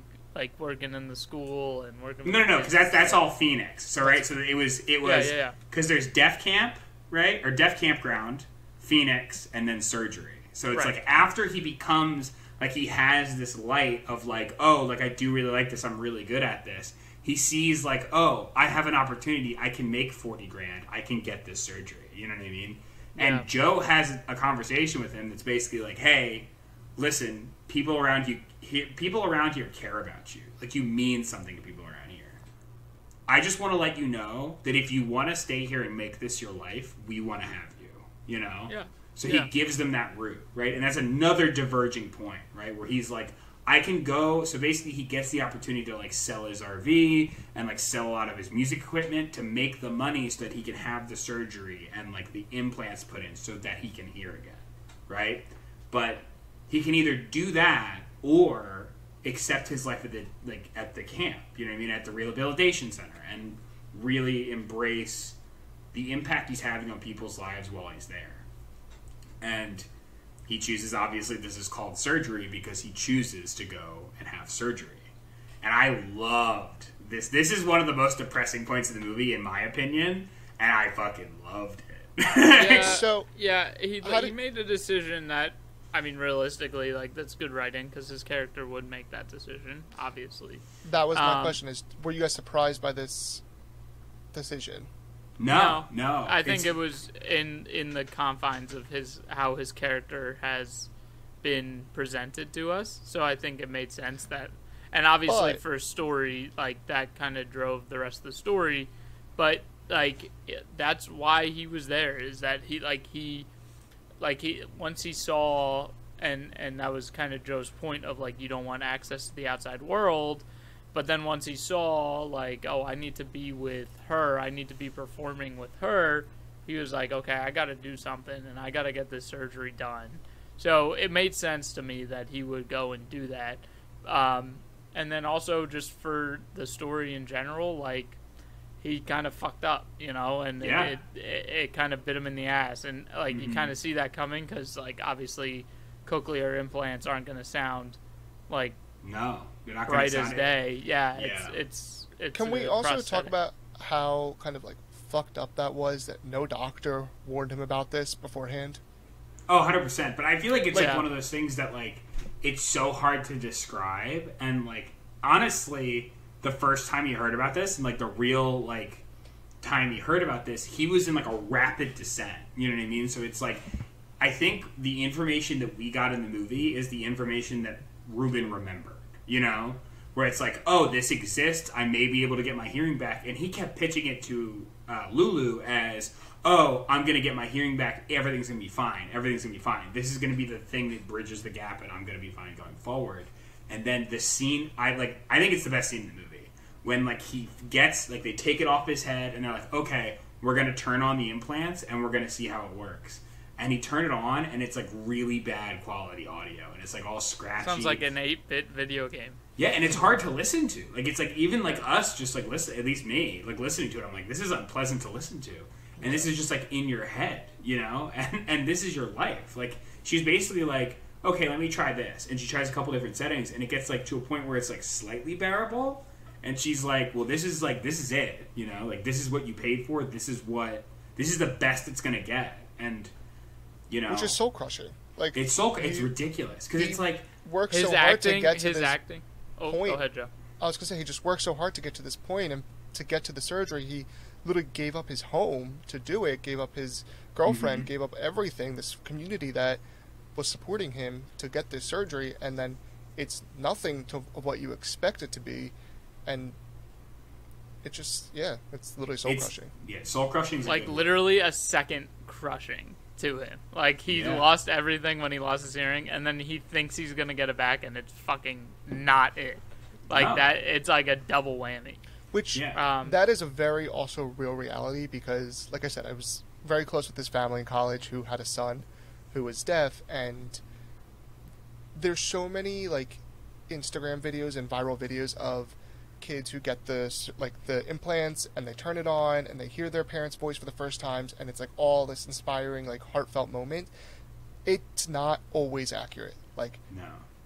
working in the school and working. No, with because kids. that's all Phoenix. So right, so it was Yeah. because there's Deaf Camp, right, or Deaf Campground, Phoenix, and then surgery. So it's Right. like after he becomes like he has this light of like, oh, like I do really like this, I'm really good at this. He sees like, oh, I have an opportunity, I can make 40 grand, I can get this surgery. You know what I mean? And Yeah. Joe has a conversation with him that's basically like, hey, listen, people around here care about you. Like you mean something to people around here. I just want to let you know that if you want to stay here and make this your life, we want to have you. You know? Yeah. So Yeah. he gives them that route, right? And that's another diverging point, right? Where he's like, I can go. So basically, he gets the opportunity to like sell his RV and like sell a lot of his music equipment to make the money so that he can have the surgery and like the implants put in so that he can hear again, right? But he can either do that or accept his life at the camp, you know what I mean, at the rehabilitation center, and really embrace the impact he's having on people's lives while he's there. And he chooses, obviously, this is called surgery because he chooses to go and have surgery. And I loved this. This is one of the most depressing points of the movie, in my opinion, and I fucking loved it. Yeah, So, he made a decision that, I mean, realistically, like, that's good writing because his character would make that decision, obviously. that was my question, is were you guys surprised by this decision? No. I think it was in the confines of how his character has been presented to us. So I think it made sense that, and obviously for a story, like, that kind of drove the rest of the story. But like that's why he was there, is that he once he saw, and that was kind of Joe's point of like, you don't want access to the outside world. But then once he saw, like, oh, I need to be with her, I need to be performing with her, he was like, okay, I got to do something, and I got to get this surgery done. So it made sense to me that he would go and do that. And then also just for the story in general, like, he kind of fucked up, you know, and it kind of bit him in the ass. And, like, you kind of see that coming because, like, obviously cochlear implants aren't going to sound, like, No, you're not going to bright sound as it. day. Yeah, it's Can we a also prosthetic. talk about how kind of like fucked up that was, that no doctor warned him about this beforehand? Oh, 100%. But I feel like it's like Yeah. one of those things that like it's so hard to describe. And like honestly, the first time he heard about this, and like the real like time he heard about this, he was in like a rapid descent. You know what I mean? So it's like I think the information that we got in the movie is the information that Ruben remembered. You know? Where it's like, oh, this exists, I may be able to get my hearing back. And he kept pitching it to Lulu as, oh, I'm going to get my hearing back. Everything's going to be fine. Everything's going to be fine. This is going to be the thing that bridges the gap, and I'm going to be fine going forward. And then the scene, I think it's the best scene in the movie. When, like, he gets, like, they take it off his head, and they're like, okay, we're going to turn on the implants, and we're going to see how it works. And he turned it on, and it's, like, really bad quality audio. And it's, like, all scratchy. Sounds like an 8-bit video game. Yeah, and it's hard to listen to. Like, it's, like, even, like, us just, like, listen, at least me, like, listening to it, I'm like, this is unpleasant to listen to. And this is just, like, in your head, you know? And this is your life. Like, she's basically like, okay, let me try this. And she tries a couple different settings, and it gets, like, to a point where it's, like, slightly bearable. And she's like, well, this is it, you know? Like, this is what you paid for. This is the best it's going to get. And, you know. Which is soul crushing. Like, it's ridiculous. Because it's like. Works so hard to get to his this acting. Oh, point. Go ahead, Joe. I was going to say, he just worked so hard to get to this point, and to get to the surgery, he literally gave up his home to do it, gave up his girlfriend, gave up everything, this community that was supporting him to get this surgery, and then it's nothing of what you expect it to be, and it just, it's literally soul-crushing. Yeah, soul-crushing is like literally a second crushing to him. Like, he lost everything when he lost his hearing, and then he thinks he's going to get it back, and it's fucking not it. Like, that, it's like a double whammy. Which, that is a very also real reality, because, like I said, I was very close with this family in college who had a son who was deaf, and there's so many, like, Instagram videos and viral videos of kids who get the implants, and they turn it on, and they hear their parents' voice for the first time, and it's, like, all this inspiring, like, heartfelt moment. It's not always accurate. Like, no.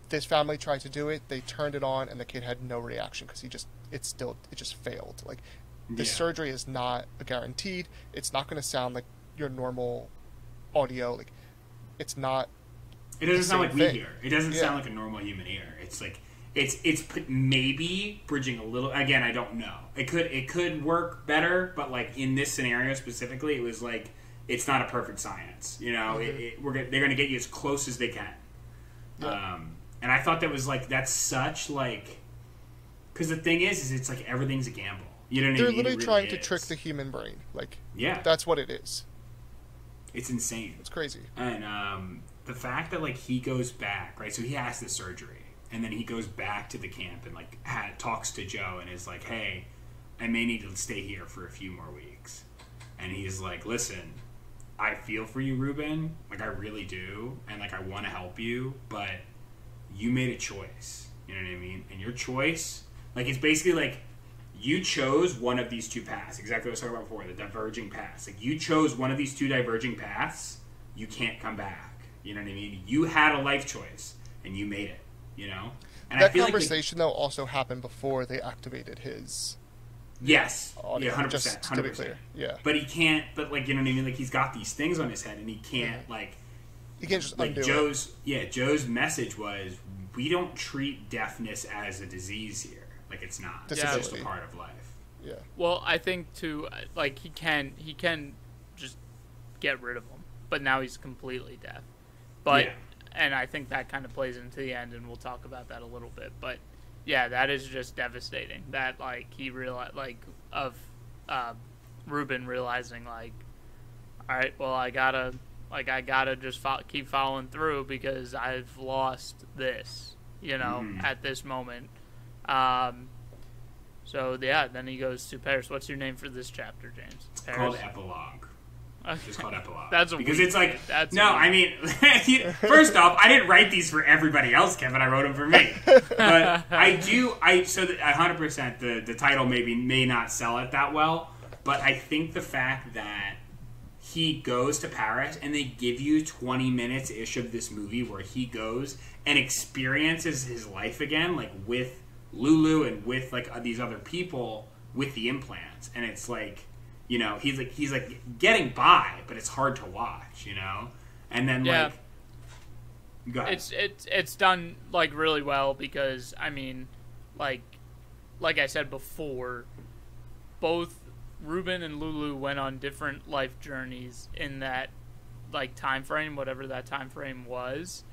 This family tried to do it, they turned it on, and the kid had no reaction, because it just failed. Like, the surgery is not guaranteed. It's not going to sound like your normal audio. Like, it's not. It doesn't sound like we hear. It doesn't sound like a normal human ear. It's like it's maybe bridging a little. Again, I don't know. It could work better, but like in this scenario specifically, it was like it's not a perfect science. You know, they're going to get you as close as they can. Yeah. And I thought that was like that's such like. Because the thing is it's like everything's a gamble. You know what I mean? They're literally trying to trick the human brain. Like, that's what it is. It's insane. It's crazy. And the fact that, like, he goes back, right? So he has the surgery, and then he goes back to the camp and, like, talks to Joe and is like, hey, I may need to stay here for a few more weeks. And he's like, listen, I feel for you, Ruben. Like, I really do. And, like, I want to help you, but you made a choice. You know what I mean? And your choice... Like, it's basically like, you chose one of these two paths. Exactly what I was talking about before, the diverging paths. Like, you chose one of these two diverging paths, you can't come back. You know what I mean? You had a life choice, and you made it, you know? And that I feel conversation, though, also happened before they activated his... Yes. Audio, 100%. just 100%. To be clear. Yeah. But he can't, but, like, you know what I mean? Like, he's got these things on his head, and he can't, like... He can't just undo Joe's, it. Joe's message was, we don't treat deafness as a disease here. Like, it's not. It's just a part of life. Yeah. Well, I think too, like, he can just get rid of him, but now he's completely deaf. But and I think that kind of plays into the end, and we'll talk about that a little bit. But yeah, that is just devastating. That, like, he realized, like, of Ruben realizing, like, all right, well, I gotta just keep following through because I've lost this, you know, at this moment. So yeah, then he goes to Paris. What's your name for this chapter, James? It's called Epilogue. Okay. It's called Epilogue. That's because weird. It's like That's no. weird. I mean, first off, I didn't write these for everybody else, Kevin. I wrote them for me. But I do. So 100%. The title may not sell it that well, but I think the fact that he goes to Paris and they give you 20 minutes ish of this movie where he goes and experiences his life again, like with Lulu and with like these other people with the implants, and it's like, you know, he's like getting by, but it's hard to watch, you know. And then like, go ahead. It's done like really well because I mean, like I said before, both Ruben and Lulu went on different life journeys in that like time frame, whatever that time frame was,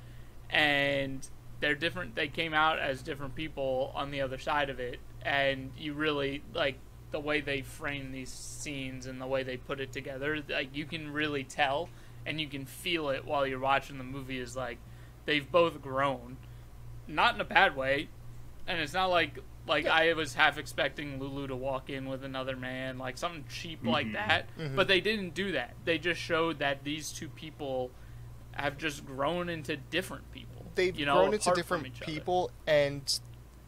and they're different. They came out as different people on the other side of it, and you really like the way they frame these scenes and the way they put it together, like you can really tell and you can feel it while you're watching the movie is like they've both grown, not in a bad way, and it's not like I was half expecting Lulu to walk in with another man, like something cheap like that, but they didn't do that. They just showed that these two people have just grown into different people. They've grown into different people, and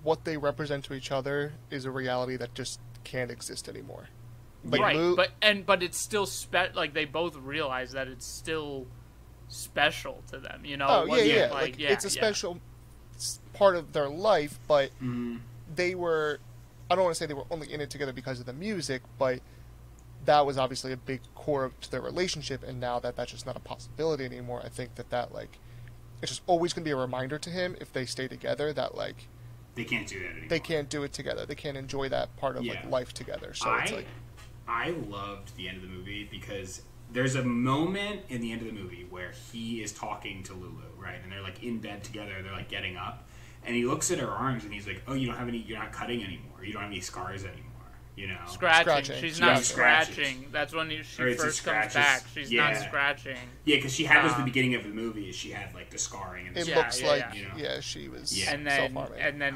what they represent to each other is a reality that just can't exist anymore. Like right, but it's still like they both realize that it's still special to them, you know? Oh, yeah. Like, it's a special part of their life, but they were, I don't want to say they were only in it together because of the music, but that was obviously a big core to their relationship, and now that that's just not a possibility anymore, I think that like, it's just always going to be a reminder to him, if they stay together, that, like, they can't do that anymore. They can't do it together. They can't enjoy that part of like life together. So it's like, I loved the end of the movie because there's a moment in the end of the movie where he is talking to Lulu, right? And they're like in bed together. They're like getting up, and he looks at her arms and he's like, "Oh, you're not cutting anymore. You don't have any scars anymore." You know, scratching. She's not scratching. That's when she first comes back. She's not scratching. Yeah, because she had was the beginning of the movie. Is she had like the scarring and it looks like you know? She was. Yeah. And then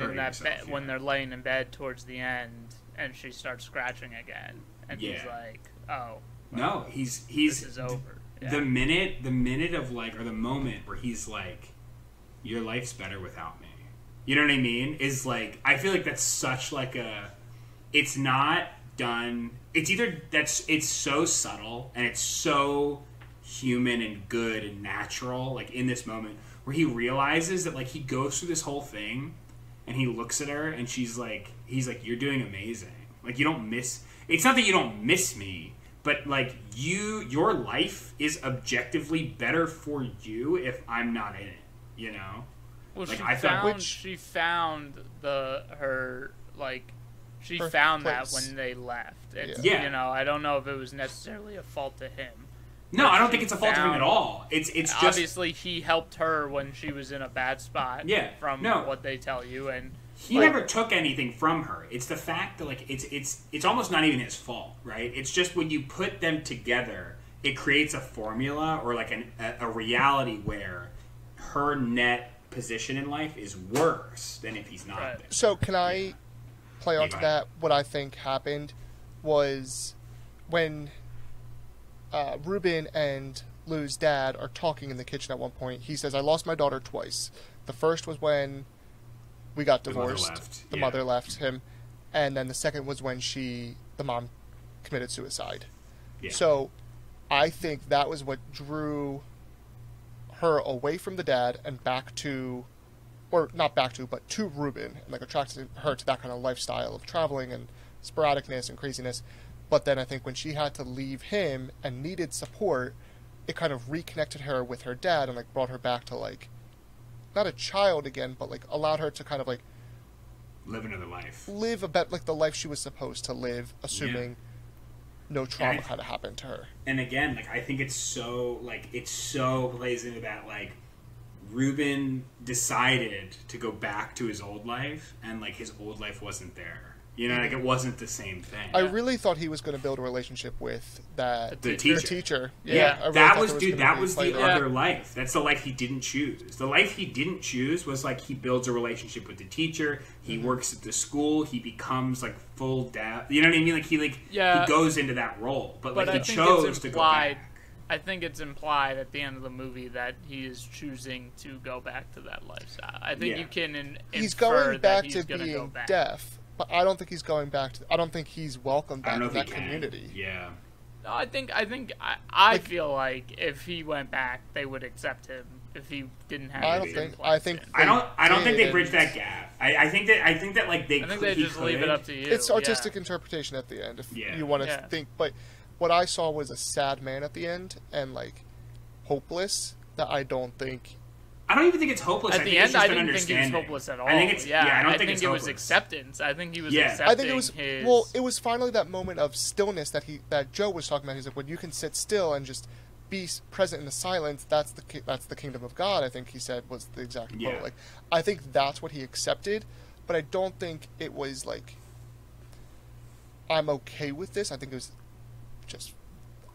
in that bed, when they're laying in bed towards the end, and she starts scratching again, and he's like, "Oh, no, he's this is over." Yeah. The minute of like, or the moment where he's like, "Your life's better without me." You know what I mean? Is like, I feel like that's such like a. It's not done. It's either it's so subtle and it's so human and good and natural, like in this moment where he realizes that like he goes through this whole thing and he looks at her and he's like, "You're doing amazing. Like you don't miss. It's not that you don't miss me, but like your life is objectively better for you if I'm not in it. You know." Well, like, she found her like. She found that when they left. You know, I don't know if it was necessarily a fault to him. No, I don't think it's a fault to him at all. It's just obviously he helped her when she was in a bad spot. Yeah, from what they tell you, and he never took anything from her. It's the fact that like it's almost not even his fault, right? It's just when you put them together, it creates a formula or like a reality where her net position in life is worse than if he's not there. So can I play onto that? What I think happened was when Ruben and Lou's dad are talking in the kitchen at one point. He says, "I lost my daughter twice. The first was when we got divorced. The mother left him. And then the second was when the mom committed suicide." Yeah. So I think that was what drew her away from the dad and back to, or not back to, but to Ruben, and like attracted her to that kind of lifestyle of traveling and sporadicness and craziness. But then I think when she had to leave him and needed support, it kind of reconnected her with her dad and like brought her back to like, not a child again, but like allowed her to kind of like live another life, live like the life she was supposed to live, assuming no trauma had happened to her. And again, like I think it so plays into that, like Ruben decided to go back to his old life, and like his old life wasn't there. You know, like it wasn't the same thing. I really thought he was going to build a relationship with the teacher. Yeah, really that was the other life. That's the life he didn't choose. The life he didn't choose was like he builds a relationship with the teacher. He works at the school. He becomes like full dad. You know what I mean? Like he goes into that role, but like he chose to go back. I think it's implied at the end of the movie that he is choosing to go back to that lifestyle. I think you can infer he's going back that he's to being go back. deaf. But I don't think he's going back to. I don't think he's welcome back in that community. Yeah. No, I feel like if he went back, they would accept him. If he didn't have, I don't think they bridge that gap. I think that like they. I think they just leave it up to you. It's artistic interpretation at the end, if you want to think. But what I saw was a sad man at the end and like hopeless. That I don't even think it's hopeless. At the end, I didn't think he was hopeless at all. I think it's I don't think it was acceptance. I think he was accepting. I think it was it was finally that moment of stillness that Joe was talking about. He's like, when you can sit still and just be present in the silence, that's the kingdom of God. I think he said was the exact quote. Like, I think that's what he accepted, but I don't think it was like I'm okay with this. I think it was just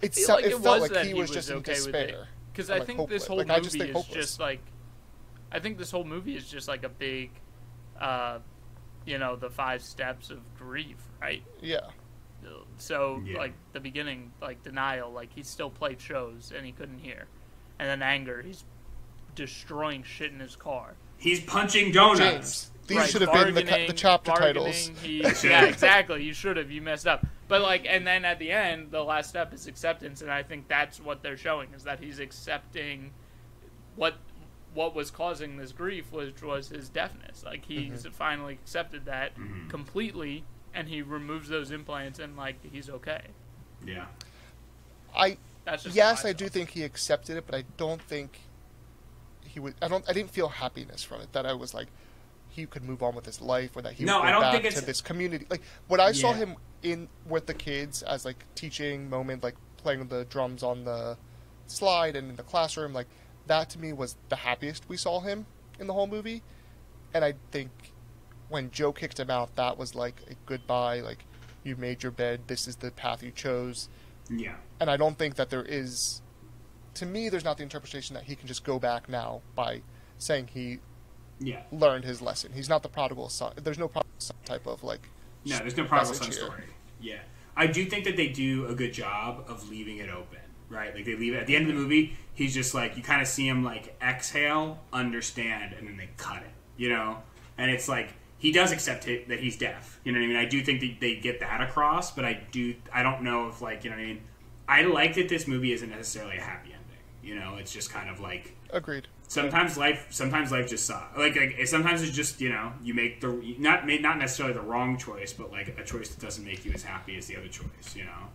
it feel felt like it was like that he was just in okay with it. despair. Because I'm, I like, think this hopeless. whole Like, movie I just think is hopeless. just like, I think this whole movie is just like a big, you know, the 5 steps of grief, right? Yeah. So Yeah. like the beginning, like denial, like he still played shows and he couldn't hear, and then anger, he's destroying shit in his car. He's punching donuts. James, these Right, should have been the chapter titles. Yeah, exactly. You should have. You messed up. But like, and then at the end, the last step is acceptance, and I think that's what they're showing is that he's accepting what was causing this grief, which was his deafness. Like he's finally accepted that completely, and he removes those implants, and like he's okay. Yeah. That's just Yes, how I do think he accepted it, but I don't think he would. I didn't feel happiness from it. That I was like, he could move on with his life, or that he would go I don't back think it's to this community. Like when I saw Yeah. him in with the kids as like teaching moment, like playing the drums on the slide and in the classroom, like that to me was the happiest we saw him in the whole movie. And I think when Joe kicked him out, that was like a goodbye. Like you made your bed. This is the path you chose. Yeah. And I don't think that there is. To me, there's not the interpretation that he can just go back now by saying he Yeah. learned his lesson. He's not the prodigal son. There's no prodigal son type of like. No, there's no prodigal son message here. story. Yeah. I do think that they do a good job of leaving it open, right? Like they leave it at the end of the movie. He's just like you kind of see him like exhale, understand, and then they cut it. You know, and it's like he does accept it, that he's deaf. You know what I mean? I do think that they get that across, but I don't know if like you know what I mean. I like that this movie isn't necessarily a happy ending. You know, it's just kind of like Agreed. sometimes life just sucks. Like sometimes it's just you know you make the not necessarily the wrong choice, but like a choice that doesn't make you as happy as the other choice. You know,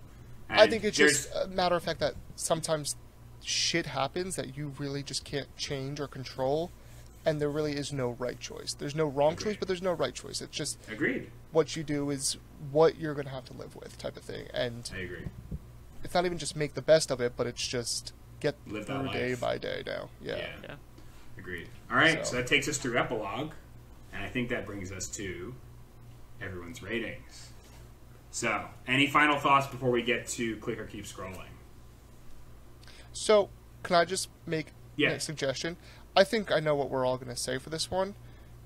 and I think it's just a matter of fact that sometimes shit happens that you really just can't change or control, and there really is no right choice. There's no wrong choice, but there's no right choice. It's just agreed. what you do is what you're going to have to live with, type of thing. And I agree. it's not even just make the best of it, but it's just get Live that through day life. by day now. Yeah. Yeah. Agreed. All right, So- so that takes us through epilogue, and I think that brings us to everyone's ratings. So, any final thoughts before we get to click or keep scrolling? So, can I just make Yeah. a suggestion? I think I know what we're all going to say for this one.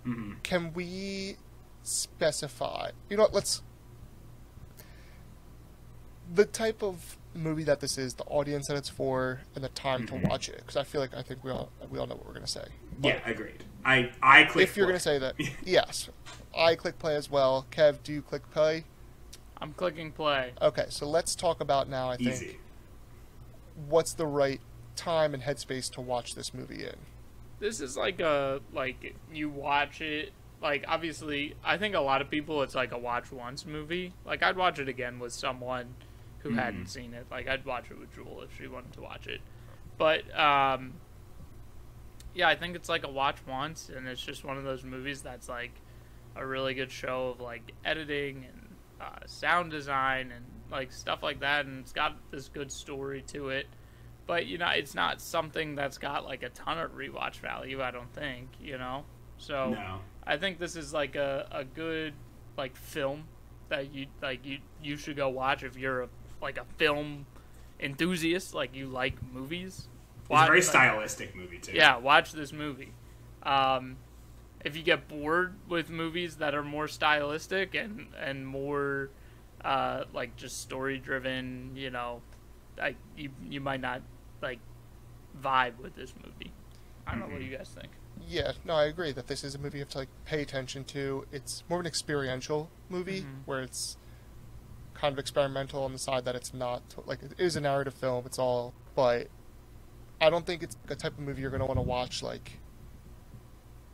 Mm-hmm. Can we specify? You know what? Let's. The type of movie that this is, the audience that it's for, and the time Mm-hmm. to watch it. Because I think we all know what we're going to say. But Yeah, agreed. I click. if you're play. going to say that, yes, I click play as well. Kev, do you click play? I'm clicking play. Okay, so let's talk about now. I think Easy. what's the right time and headspace to watch this movie in. This is like you watch it, like obviously I think a lot of people it's like a watch once movie. Like I'd watch it again with someone who hadn't seen it. Like I'd watch it with Jewel if she wanted to watch it. But yeah, I think it's like a watch once, and it's just one of those movies that's like a really good show of like editing and sound design and like stuff like that, and it's got this good story to it. But, you know, it's not something that's got, like, a ton of rewatch value, I don't think, you know? So, No. I think this is, like, a good, like, film that you should go watch if you're, a film enthusiast, like, you like movies. It's a very like, stylistic movie too. Yeah, watch this movie. If you get bored with movies that are more stylistic and more, like, just story-driven, you know, like, you might not like vibe with this movie. I don't know what you guys think. Yeah, no, I agree that this is a movie you have to like pay attention to. It's more of an experiential movie where it's kind of experimental on the side that it's not like it is a narrative film. It's all, but I don't think it's a type of movie you're going to want to watch like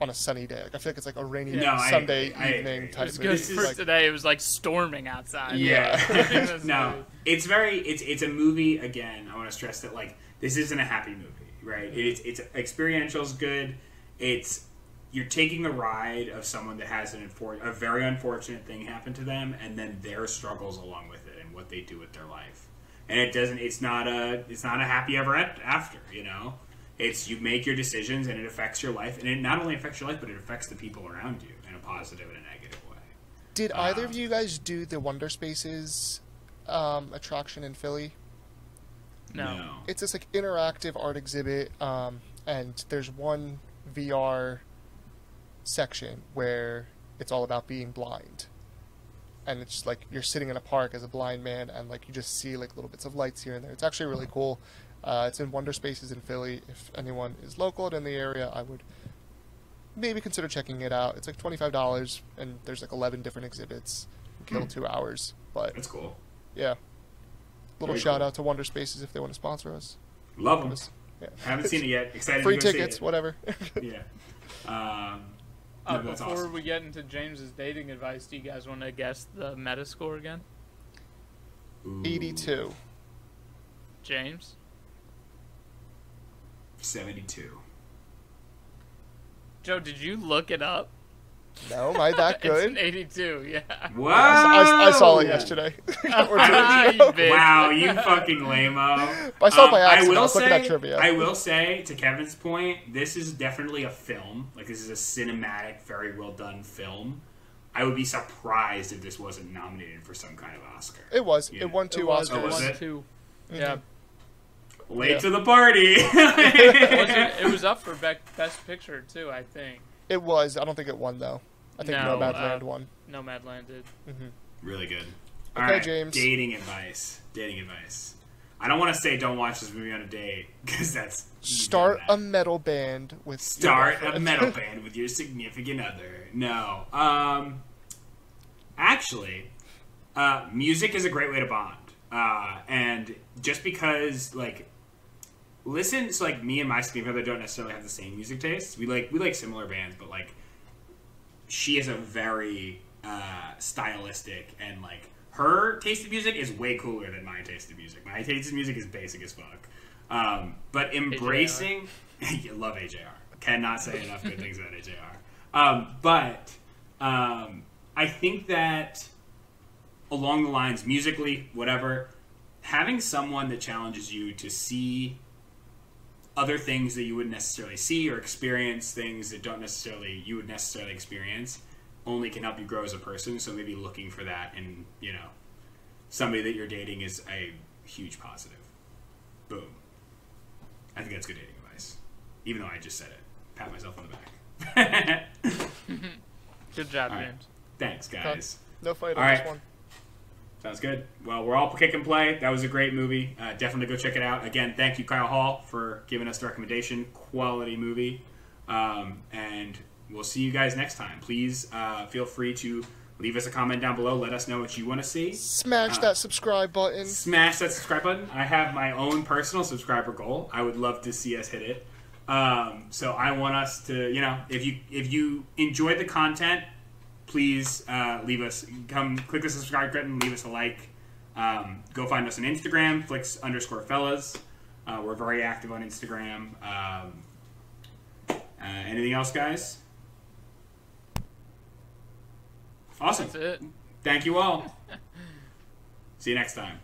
on a sunny day. Like I feel like it's like a rainy No, I Sunday agree. I evening agree. type It's of good movie. for Like, today. It was like storming outside. Yeah. No, Movie. it's a movie. Again, I want to stress that like this isn't a happy movie, right? It's experiential's good. It's you're taking a ride of someone that has a very unfortunate thing happen to them, and then their struggles along with it and what they do with their life. And it's not a happy ever after, you know. It's you make your decisions and it affects your life, and it not only affects your life, but it affects the people around you in a positive and a negative way. Did either of you guys do the Wonder Spaces attraction in Philly? No. It's this like interactive art exhibit, and there's one VR section where it's all about being blind, and it's just, like, you're sitting in a park as a blind man, and like you just see like little bits of lights here and there. It's actually really cool. It's in Wonder Spaces in Philly. If anyone is local and in the area, I would maybe consider checking it out. It's like $25, and there's like 11 different exhibits. Kill 2 hours, but That's cool. yeah. Little Very shout cool. out to Wonder Spaces if they want to sponsor us. Love them. Yeah. Haven't seen it yet. Excited Free to go tickets, see it. whatever. Yeah. No, that's Before awesome. we get into James's dating advice, do you guys want to guess the Metascore again? Ooh, 82. James? 72. Joe, did you look it up? No, am I that It's good? an 82, yeah. Whoa! I saw it yesterday. Or 2 days Ah, ago. you bitch. Wow, you fucking lame-o. I saw it by I accident. will I was looking say, at trivia. I will say, to Kevin's point, this is definitely a film. Like, this is a cinematic, very well done film. I would be surprised if this wasn't nominated for some kind of Oscar. It was. Yeah. It won 2 It was, Oscars. Oh, was it won it? 2. Mhm. Yeah. Late Yeah. to the party. It was up for Best Picture, too, I think. It was. I don't think it won, though. I think No, Nomadland won. Nomadland did. Hmm. Really good. Okay, All right, James. Dating advice. Dating advice. I don't want to say don't watch this movie on a date, because that's... Start that. a metal band with your Start a girlfriend. metal band with your significant other. No. Actually, music is a great way to bond. And just because, like, listen, so, like, me and my significant other don't necessarily have the same music tastes. We like similar bands, but, like, she is a very stylistic, and, like, her taste of music is way cooler than my taste of music. My taste of music is basic as fuck. But embracing... you love AJR. Cannot say enough good things about AJR. But I think that along the lines, musically, whatever, having someone that challenges you to see other things that you wouldn't necessarily see, or experience things that you would necessarily experience, only can help you grow as a person. So maybe looking for that in, somebody that you're dating is a huge positive. Boom. I think that's good dating advice. Even though I just said it. Pat myself on the back. Good job, All right. James. Thanks, guys. No fight All on right. this one. Sounds good. Well, we're all kick and play. That was a great movie. Definitely go check it out. Again, thank you, Kyle Hall, for giving us the recommendation. Quality movie. And we'll see you guys next time. Please feel free to leave us a comment down below. Let us know what you want to see. Smash that subscribe button. Smash that subscribe button. I have my own personal subscriber goal. I would love to see us hit it. So I want us to, if you enjoyed the content, please click the subscribe button, leave us a like. Go find us on Instagram, Flix_fellas. We're very active on Instagram. Anything else, guys? Awesome. That's it. Thank you all. See you next time.